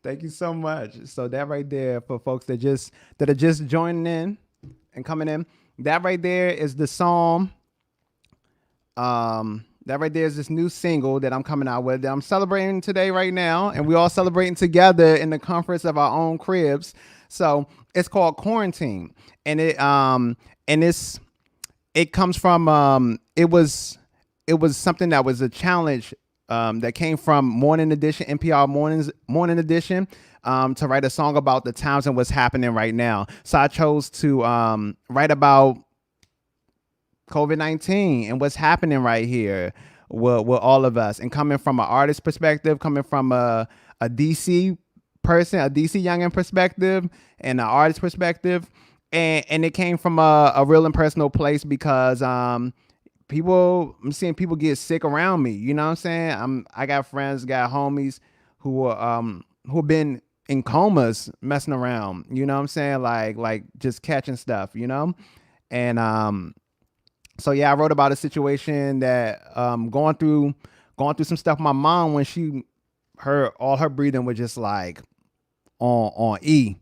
Thank you so much. So that right there, for folks that are just joining in and coming in, that right there is the song. That right there is this new single that I'm coming out with, that I'm celebrating today right now, and we all celebrating together in the comforts of our own cribs. So it's called Quarantine, and it comes from it was something that was a challenge that came from Morning Edition, NPR Morning Edition, to write a song about the times and what's happening right now. So I chose to write about COVID-19 and what's happening right here with all of us, and coming from an artist perspective, coming from a DC person, a DC youngin perspective, and an artist perspective. And it came from a real and personal place, because I'm seeing people get sick around me. You know what I'm saying? I got friends, got homies who have been in comas messing around. You know what I'm saying? Like just catching stuff, you know? And so yeah, I wrote about a situation that going through some stuff with my mom when all her breathing was just like on E.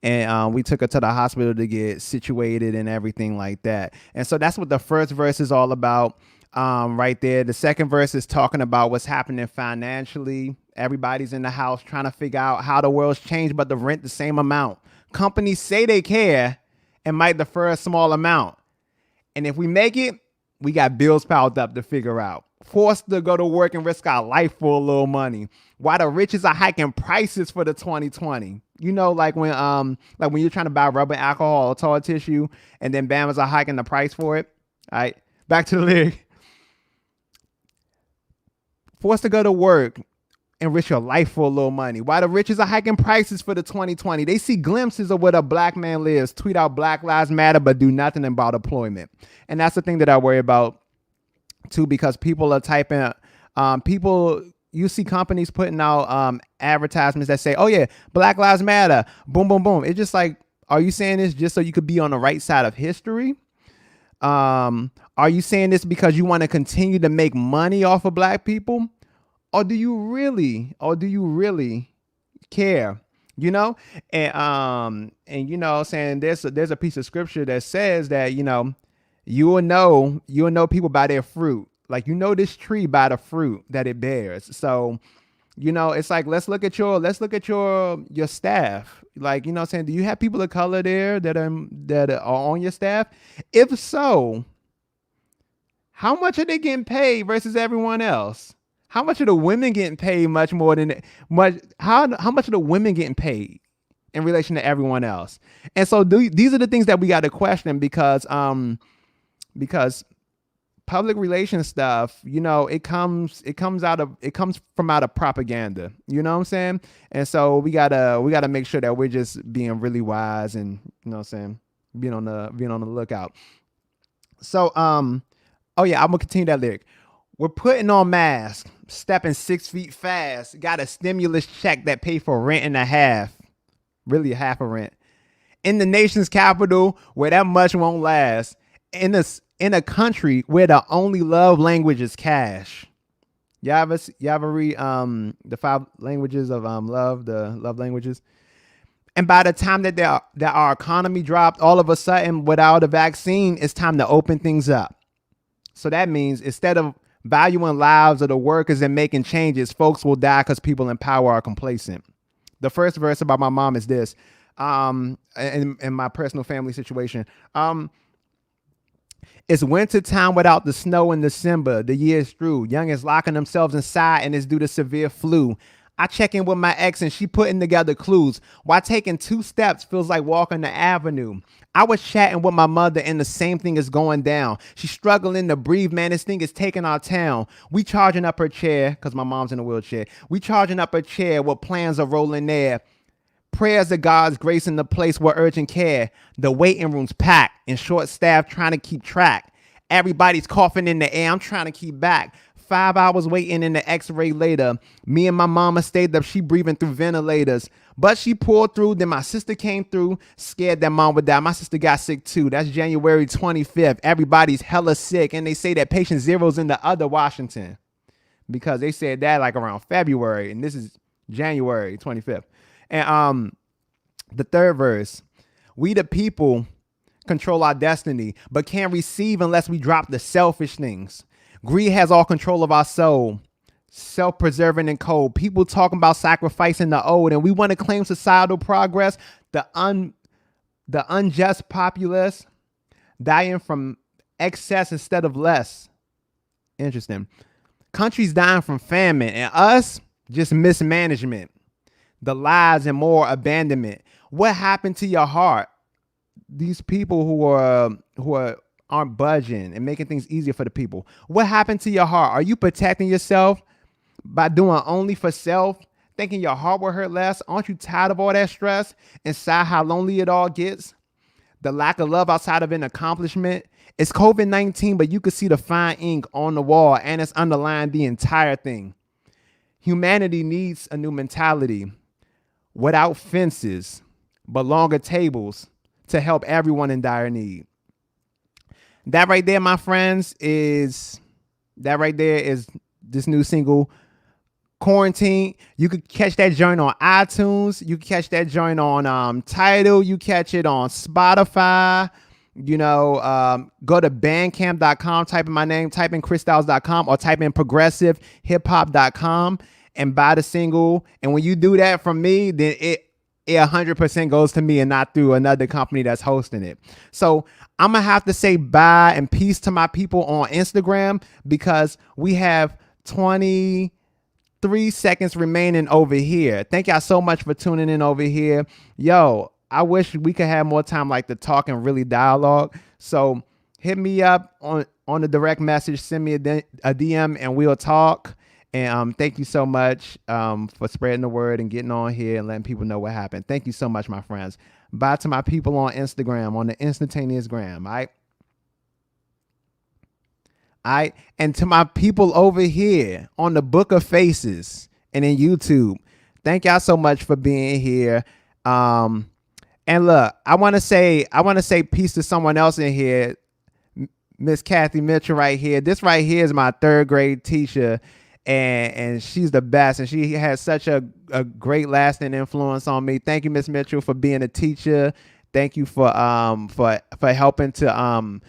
And we took her to the hospital to get situated and everything like that. And so that's what the first verse is all about right there. The second verse is talking about what's happening financially. Everybody's in the house trying to figure out how the world's changed, but the rent the same amount. Companies say they care and might defer a small amount. And if we make it, we got bills piled up to figure out. Forced to go to work and risk our life for a little money, while the riches are hiking prices for the 2020. You know, like when you're trying to buy rubber, alcohol, or toilet tissue, and then Bama's are hiking the price for it. All right, back to the lyric. Forced to go to work and risk your life for a little money, while the riches are hiking prices for the 2020. They see glimpses of where a black man lives, tweet out Black Lives Matter, but do nothing about employment. And that's the thing that I worry about too, because people are typing, you see companies putting out advertisements that say, oh yeah, Black Lives Matter, boom, boom, boom. It's just like, are you saying this just so you could be on the right side of history? Are you saying this because you want to continue to make money off of black people? Or do you really care? You know? And you know, saying there's a piece of scripture that says that, you know, you will know people by their fruit. Like, you know this tree by the fruit that it bears. So, you know, it's like, let's look at your staff. Like, you know what I'm saying? Do you have people of color there that are on your staff? If so, how much are they getting paid versus everyone else? How much are the women getting paid how much are the women getting paid in relation to everyone else? And so these are the things that we got to question, because public relations stuff, you know, it comes from out of propaganda. You know what I'm saying? And so we gotta make sure that we're just being really wise, and you know what I'm saying, being on the lookout. So oh yeah, I'm gonna continue that lyric. We're putting on masks, stepping 6 feet fast, got a stimulus check that paid for rent and a half, really half a rent, in the nation's capital where that much won't last, in a country where the only love language is cash. Y'all ever read the 5 languages of love, the love languages? And by the time that our economy dropped, all of a sudden, without a vaccine, it's time to open things up. So that means instead of valuing lives of the workers and making changes, folks will die because people in power are complacent. The first verse about my mom is this. In my personal family situation. It's winter time without the snow in December. The year's through. Youngins locking themselves inside and it's due to severe flu. I check in with my ex and she putting together clues. While taking 2 steps feels like walking the avenue. I was chatting with my mother and the same thing is going down. She's struggling to breathe, man. This thing is taking our town. We charging up her chair, because my mom's in a wheelchair. We charging up her chair with plans of rolling there. Prayers of God's grace in the place where urgent care. The waiting room's packed and short staff trying to keep track. Everybody's coughing in the air. I'm trying to keep back. 5 hours waiting in the x-ray later. Me and my mama stayed up. She breathing through ventilators. But she pulled through. Then my sister came through. Scared that mom would die. My sister got sick too. That's January 25th. Everybody's hella sick. And they say that patient zero's in the other Washington. Because they said that like around February. And this is January 25th. And the third verse, we the people control our destiny, but can't receive unless we drop the selfish things. Greed has all control of our soul, self-preserving and cold. People talking about sacrificing the old, and we want to claim societal progress. The unjust populace dying from excess instead of less. Interesting. Countries dying from famine, and us just mismanagement. The lies and more abandonment. What happened to your heart? These people who aren't budging and making things easier for the people. What happened to your heart? Are you protecting yourself by doing only for self? Thinking your heart will hurt less? Aren't you tired of all that stress? Inside how lonely it all gets? The lack of love outside of an accomplishment? It's COVID-19, but you could see the fine ink on the wall and it's underlying the entire thing. Humanity needs a new mentality. Without fences, but longer tables to help everyone in dire need. That right there, my friends, is this new single, Quarantine. You could catch that joint on iTunes. You can catch that joint on Tidal. You catch it on Spotify. You know, go to bandcamp.com, type in my name, type in chrisstyles.com, or type in progressivehiphop.com. And buy the single. And when you do that from me, then it 100% goes to me and not through another company that's hosting it. So I'm going to have to say bye and peace to my people on Instagram because we have 23 seconds remaining over here. Thank y'all so much for tuning in over here. Yo, I wish we could have more time like to talk and really dialogue. So hit me up on the direct message. Send me a DM and we'll talk. And thank you so much for spreading the word and getting on here and letting people know what happened. Thank you so much, my friends. Bye to my people on Instagram, on the instantaneous gram. All right. And to my people over here on the Book of Faces and in YouTube, thank y'all so much for being here. And look, I want to say peace to someone else in here, Miss Kathy Mitchell right here. This right here is my 3rd grade teacher. And she's the best, and she has such a great lasting influence on me. Thank you, Miss Mitchell, for being a teacher. Thank you for helping to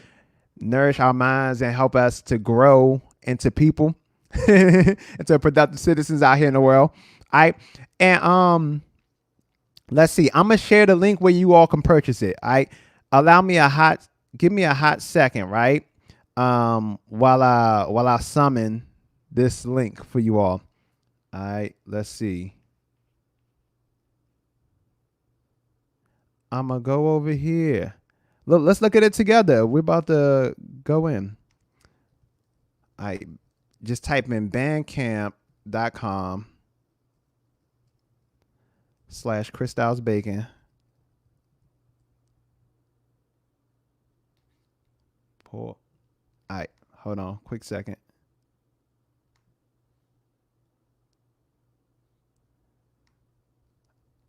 nourish our minds and help us to grow into people, into productive citizens out here in the world. All right, and let's see. I'm gonna share the link where you all can purchase it. All right, give me a hot second, right? While I summon this link for you all. All right, let's see. I'm gonna go over here. Look, let's look at it together. We're about to go in. All right, just type in bandcamp.com/ChrisStylesBacon. All right, hold on, quick second.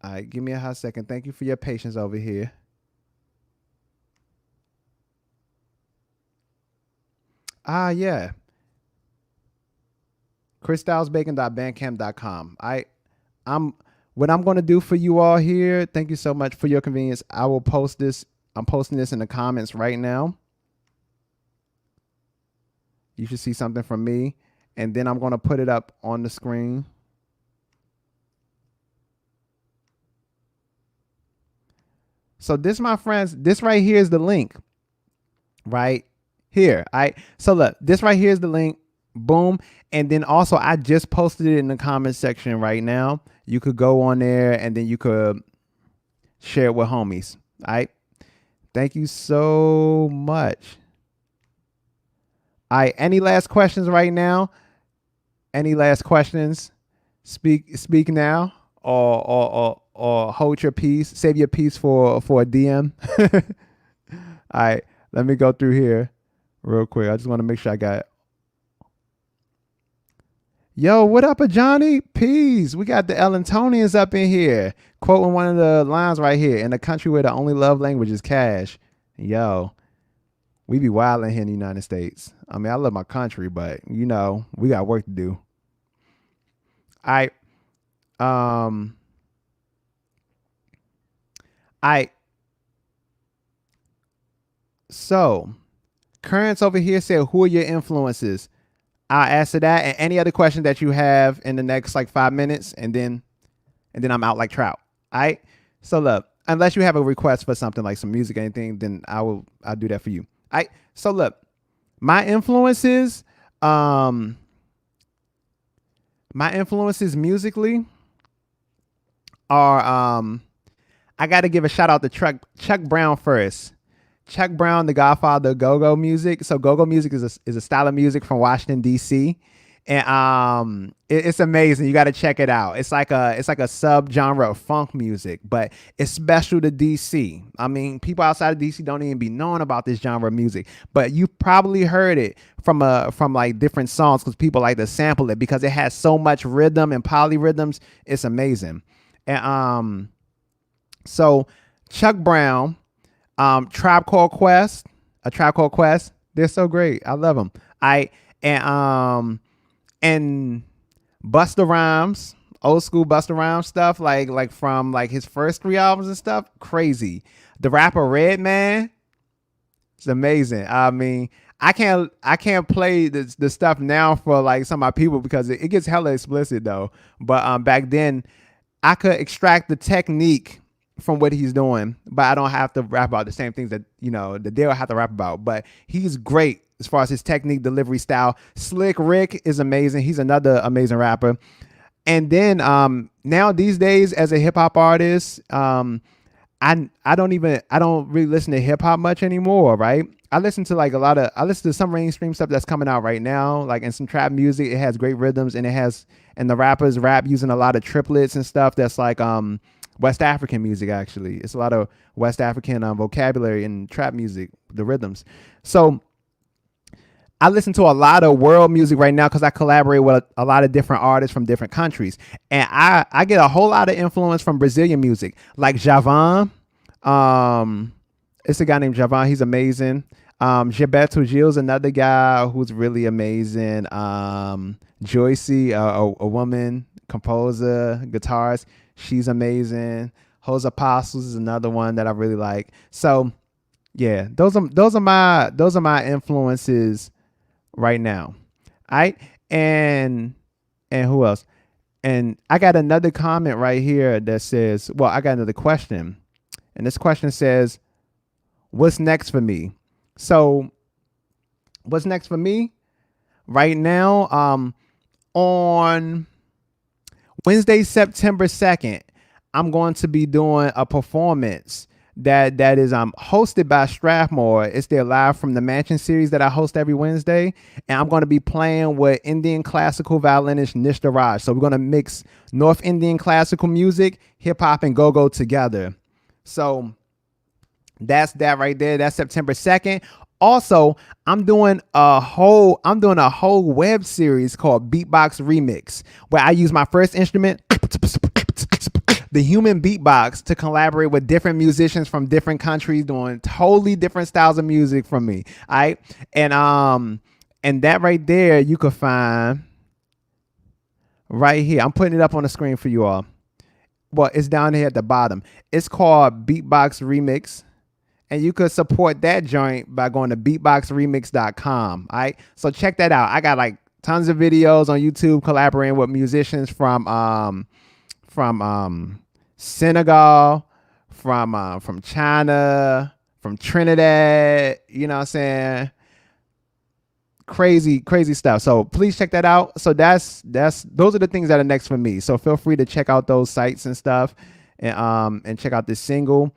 All right, give me a hot second. Thank you for your patience over here. Yeah. chrisstylesbacon.bandcamp.com. What I'm going to do for you all here, thank you so much for your convenience. I will post this. I'm posting this in the comments right now. You should see something from me. And then I'm going to put it up on the screen. So this, my friends, this right here is the link. Right here. All right. So look, this right here is the link. Boom. And then also I just posted it in the comment section right now. You could go on there and then you could share it with homies. All right. Thank you so much. All right. Any last questions right now? Any last questions? Speak now, or hold your peace. Save your peace for a DM. All right. Let me go through here real quick. I just want to make sure I got. Yo, what up, Johnny? Peace. We got the Ellentonians up in here, quoting one of the lines right here. In a country where the only love language is cash. Yo, we be wilding here in the United States. I mean, I love my country, but you know, we got work to do. All right. So, Currents over here said, who are your influences? I'll answer that and any other question that you have in the next like 5 minutes, and then I'm out like trout. All right. So look, unless you have a request for something like some music or anything, then I'll do that for you. All right. So look, my influences musically are I got to give a shout out to Chuck Brown first. Chuck Brown, the godfather of go-go music. So go-go music is a style of music from Washington, D.C. And it's amazing. You got to check it out. It's like a subgenre of funk music, but it's special to D.C. I mean, people outside of D.C. don't even be knowing about this genre of music, but you probably heard it from like different songs because people like to sample it because it has so much rhythm and polyrhythms. It's amazing. And so Chuck Brown, Tribe Called Quest, they're so great. I love them. And Busta Rhymes, old school Busta Rhymes stuff, like from like his first 3 albums and stuff, crazy. The rapper Redman, it's amazing. I mean, I can't play the stuff now for like some of my people because it gets hella explicit though. But back then, I could extract the technique from what he's doing, but I don't have to rap about the same things that, you know, the Dale have to rap about. But he's great as far as his technique, delivery style. Slick Rick is amazing. He's another amazing rapper. And then now these days as a hip hop artist, I don't really listen to hip hop much anymore, right? I listen to some mainstream stuff that's coming out right now, like in some trap music. It has great rhythms and the rappers rap using a lot of triplets and stuff that's like West African music. Actually, it's a lot of West African vocabulary in trap music, the rhythms. So I listen to a lot of world music right now because I collaborate with a lot of different artists from different countries, and I get a whole lot of influence from Brazilian music, like Javan. It's a guy named Javan. He's amazing. Gilberto Gil's another guy who's really amazing. Joyce, a woman composer, guitarist. She's amazing. Jose Apostles is another one that I really like. So yeah, those are my influences right now. All right. And who else? And I got another comment right here that says, well, I got another question. And this question says, what's next for me? So what's next for me right now? On Wednesday, September 2nd, I'm going to be doing a performance that is hosted by Strathmore. It's their Live from the Mansion series that I host every Wednesday. And I'm going to be playing with Indian classical violinist Nishda Raj. So we're going to mix North Indian classical music, hip hop, and go-go together. So that's that right there. That's September 2nd. Also, I'm doing a whole web series called Beatbox Remix, where I use my first instrument, the human beatbox, to collaborate with different musicians from different countries doing totally different styles of music from me. All right. And that right there you could find right here. I'm putting it up on the screen for you all. Well, it's down here at the bottom. It's called Beatbox Remix. And you could support that joint by going to beatboxremix.com. All right. So check that out. I got like tons of videos on YouTube collaborating with musicians from Senegal, from China, from Trinidad, you know what I'm saying? Crazy stuff. So please check that out. So those are the things that are next for me. So feel free to check out those sites and stuff, and check out this single.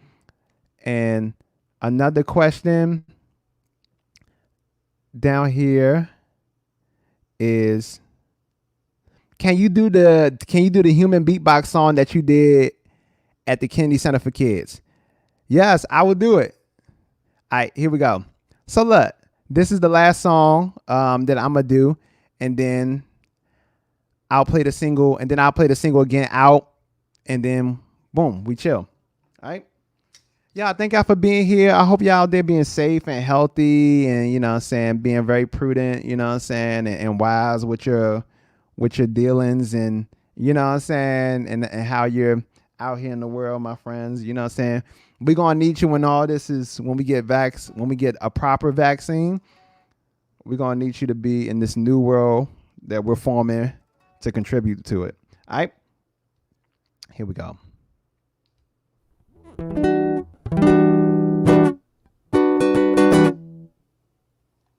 And another question down here is, can you do the human beatbox song that you did at the Kennedy Center for Kids? Yes, I will do it. All right, here we go. So look, this is the last song that I'm gonna do, and then I'll play the single, and then I'll play the single again out, and then boom, we chill. All right. Yeah, thank y'all for being here. I hope y'all out there being safe and healthy, and you know what I'm saying, being very prudent, you know what I'm saying, and wise with your dealings, and you know what I'm saying, and how you're out here in the world, my friends. You know what I'm saying? We're gonna need you when all this is, when we get a proper vaccine, we're gonna need you to be in this new world that we're forming to contribute to it. All right, here we go.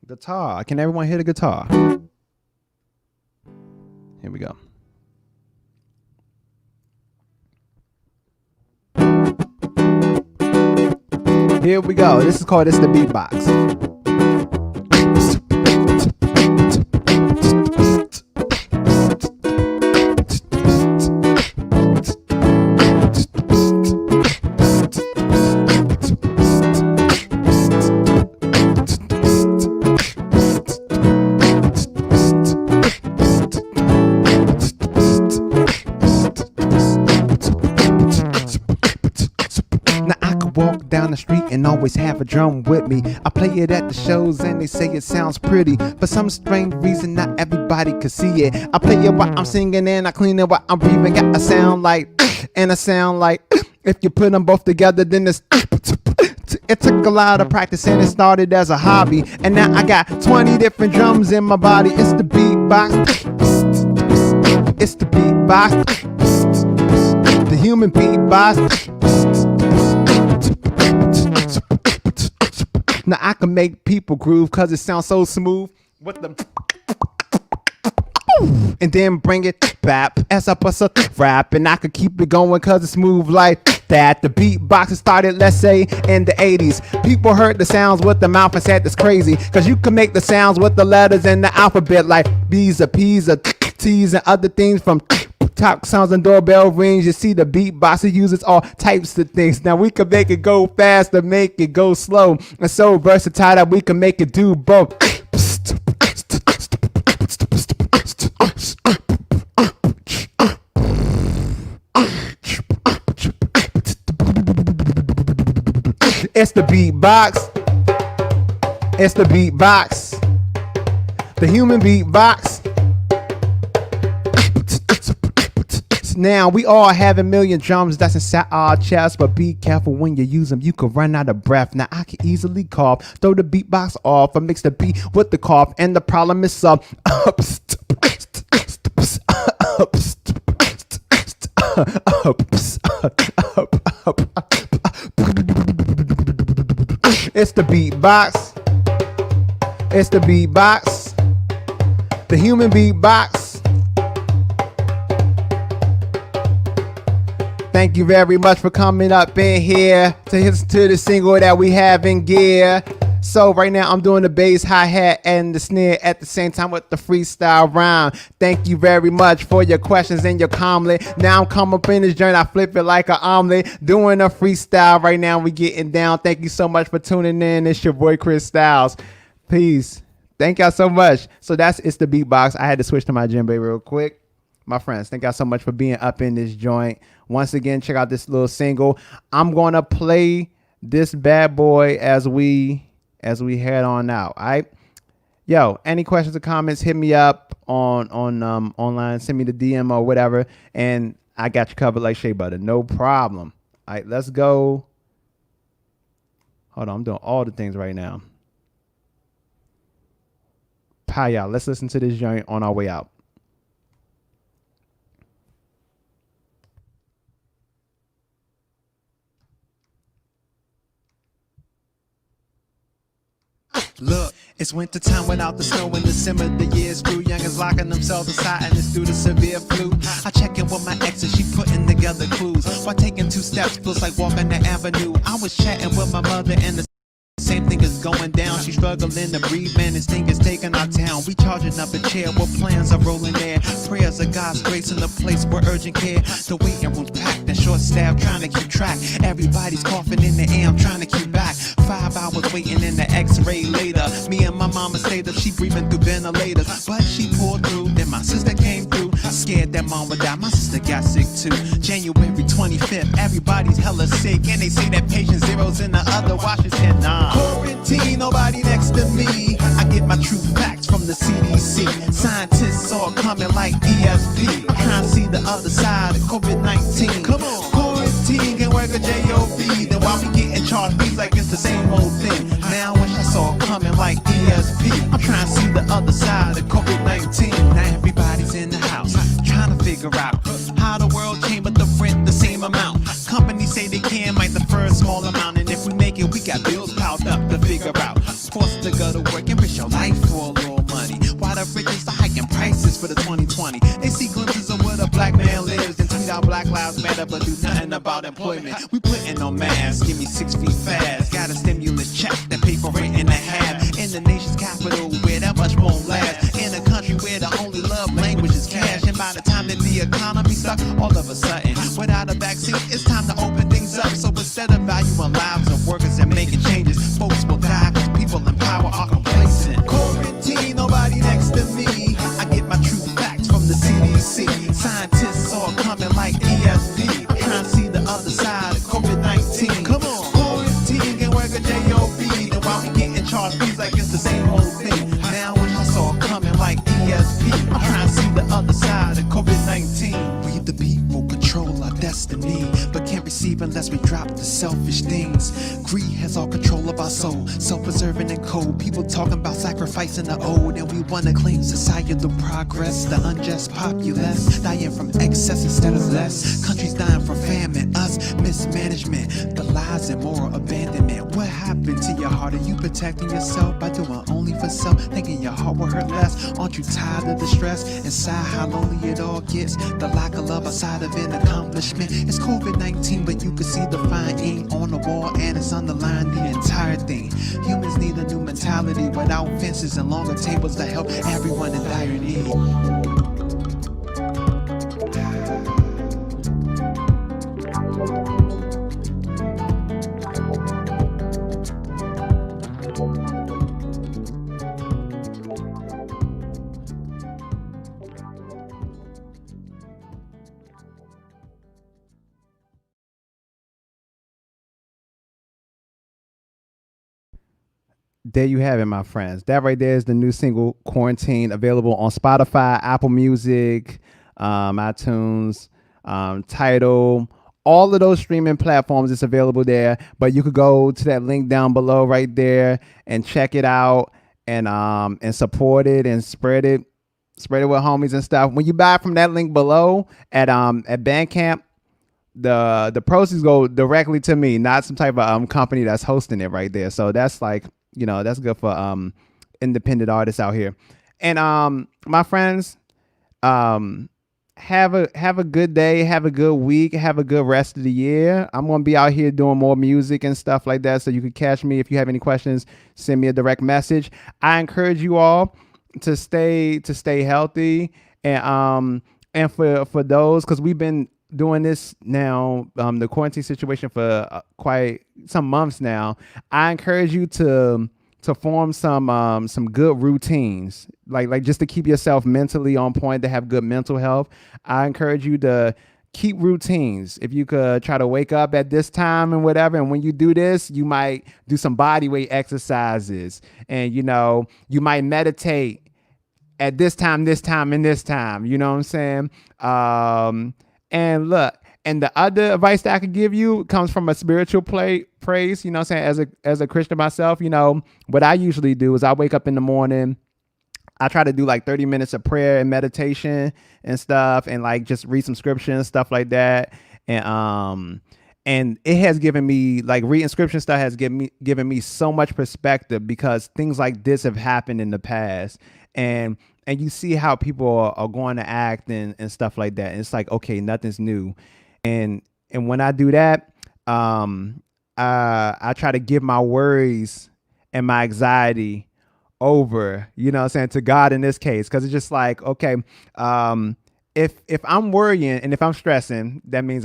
Guitar. Can everyone hear the guitar? Here we go. Here we go. This is called It's the Beatbox. Down the street and always have a drum with me. I play it at the shows and they say it sounds pretty. For some strange reason, not everybody can see it. I play it while I'm singing and I clean it while I'm breathing. Got a sound like, and a sound like. If you put them both together, then it's. It took a lot of practice and it started as a hobby. And now I got 20 different drums in my body. It's the beatbox. It's the beatbox. The human beatbox. Now I can make people groove cause it sounds so smooth with the and then bring it back as I bust a rap, and I could keep it going cause it's smooth like that. The beatbox started, let's say, in the 80s. People heard the sounds with the mouth and said that's crazy, cause you can make the sounds with the letters in the alphabet like B's or P's or T's and other things from top sounds and doorbell rings. You see the beatboxer uses all types of things. Now we can make it go fast or make it go slow. And so versatile that we can make it do both. It's the beatbox. It's the beatbox. The human beatbox. Now we all have a million drums that's inside our chest, but be careful when you use them, you could run out of breath. Now I can easily cough, throw the beatbox off, or mix the beat with the cough, and the problem is solved. It's the beatbox. It's the beatbox. The human beatbox. Thank you very much for coming up in here to listen to the single that we have in gear. So right now I'm doing the bass, hi-hat, and the snare at the same time with the freestyle rhyme. Thank you very much for your questions and your comment. Now I'm coming up in this joint, I flip it like an omelet. Doing a freestyle right now, we getting down. Thank you so much for tuning in. It's your boy Chris Styles. Peace. Thank y'all so much. So It's the Beatbox. I had to switch to my djembe real quick. My friends, thank y'all so much for being up in this joint. Once again, check out this little single. I'm gonna play this bad boy as we head on out. All right. Yo, any questions or comments, hit me up on online, send me the DM or whatever, and I got you covered like shea butter. No problem. All right, let's go. Hold on, I'm doing all the things right now. Hi, y'all. Let's listen to this joint on our way out. Look, it's winter time without the snow in December. The years grew, youngins locking themselves inside, and it's due to severe flu. I check in with my ex and she putting together clues. While taking 2 steps feels like walking the avenue. I was chatting with my mother and the same thing is going down. She's struggling to breathe, man. This thing is taking our town. We charging up a chair where plans are rolling there. Prayers of God's grace in the place where urgent care. The waiting room's packed and short staff trying to keep track. Everybody's coughing in the air. I'm trying to keep back. 5 hours waiting in the X-ray later. Me and my mama stayed up. She breathing through ventilators, but she pulled through. Then my sister came through. Scared that mom would die. My sister got sick too. January 25th. Everybody's hella sick, and they say that patient zero's in the other Washington. Nah. Quarantine, nobody next to me. I get my true facts from the CDC. Scientists all coming like ESP. Trying to see the other side of COVID-19. Come on. Quarantine can work a job. Then why we getting charged fees like it's the same old thing? Now I wish I saw it coming like ESP. I'm trying to see the other side of COVID-19. Now everybody's in the house trying to figure out how the world changed, but the rent the same amount. Companies say they can, might defer a small amount, and if we make it, we got bills piled up to figure out. Forced to go to work and risk your life for a little money. While the rich are hiking prices for the 2020. They see glimpses of where the black man lives and tweet out Black Lives Matter, but do nothing about employment. We putting on masks, give me 6 feet fast. Got a stimulus check that pay for rent and a half. In the nation's capital, where that much won't last. In a country where the only love language is cash. And by the time that the economy stuck, all of a sudden, without a vaccine, it's time to open things up. So instead of valuing lives of workers and making changes, folks will die because people in power are complacent. Quarantine, nobody next to me. I get my true facts from the CDC. Scientists all coming like ESP. Trying to see the other side of COVID-19. Come on. Quarantine can work a job. Then why we getting charged fees like it's the same old thing? Now I wish I saw it coming like ESP. I'm trying to see the other side of COVID-19. We the people control our destiny, but can't receive unless we drop the selfish things. Greed has all control of our soul, self-preserving and cold. People talking about sacrificing the old, and we wanna claim societal progress. The unjust populace dying from excess instead of less. Countries dying from famine, us mismanagement, the lies and moral abandonment. What happened to your heart? Are you protecting yourself by doing only for self, thinking your heart will hurt less? Aren't you tired of the stress? Inside how lonely it all gets, the lack of love outside of an accomplishment. It's COVID-19, but you can see the fine ink on the wall, and it's underlined the entire thing. Humans need a new mentality without fences and longer tables to help everyone in dire need. There you have it, my friends. That right there is the new single Quarantine, available on Spotify, Apple Music, iTunes, Tidal, all of those streaming platforms. It's available there, but you could go to that link down below right there and check it out and support it and spread it with homies and stuff. When you buy from that link below at Bandcamp, the proceeds go directly to me, not some type of company that's hosting it right there. So that's like, that's good for independent artists out here. And my friends, have a good day, have a good week, have a good rest of the year. I'm gonna be out here doing more music and stuff like that, so you can catch me. If you have any questions, send me a direct message. I encourage you all to stay healthy, and for those, because we've been doing this now, the quarantine situation for quite some months now. I encourage you to form some good routines, like just to keep yourself mentally on point, to have good mental health. I encourage you to keep routines. If you could try to wake up at this time and whatever, and when you do this, you might do some body weight exercises, and you might meditate at this time, and this time. You know what I'm saying? And look, And the other advice that I could give you comes from a spiritual praise, you know what I'm saying? As a Christian myself, you know, what I usually do is I wake up in the morning, I try to do like 30 minutes of prayer and meditation and stuff, and like just read some scripture and stuff like that. And it has given me, like, reading scripture stuff has given me so much perspective, because things like this have happened in the past. And you see how people are going to act and stuff like that. And it's like, okay, nothing's new. And when I do that, I try to give my worries and my anxiety over, you know what I'm saying, to God in this case. Cause it's just like, okay, if I'm worrying and if I'm stressing, that means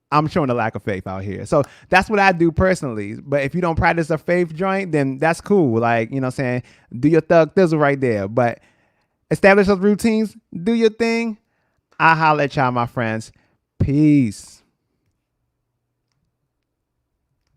I'm showing a lack of faith out here. So that's what I do personally. But if you don't practice a faith joint, then that's cool. Like, you know what I'm saying, do your thug thizzle right there. But establish those routines, do your thing. I'll holler at y'all, my friends. Peace.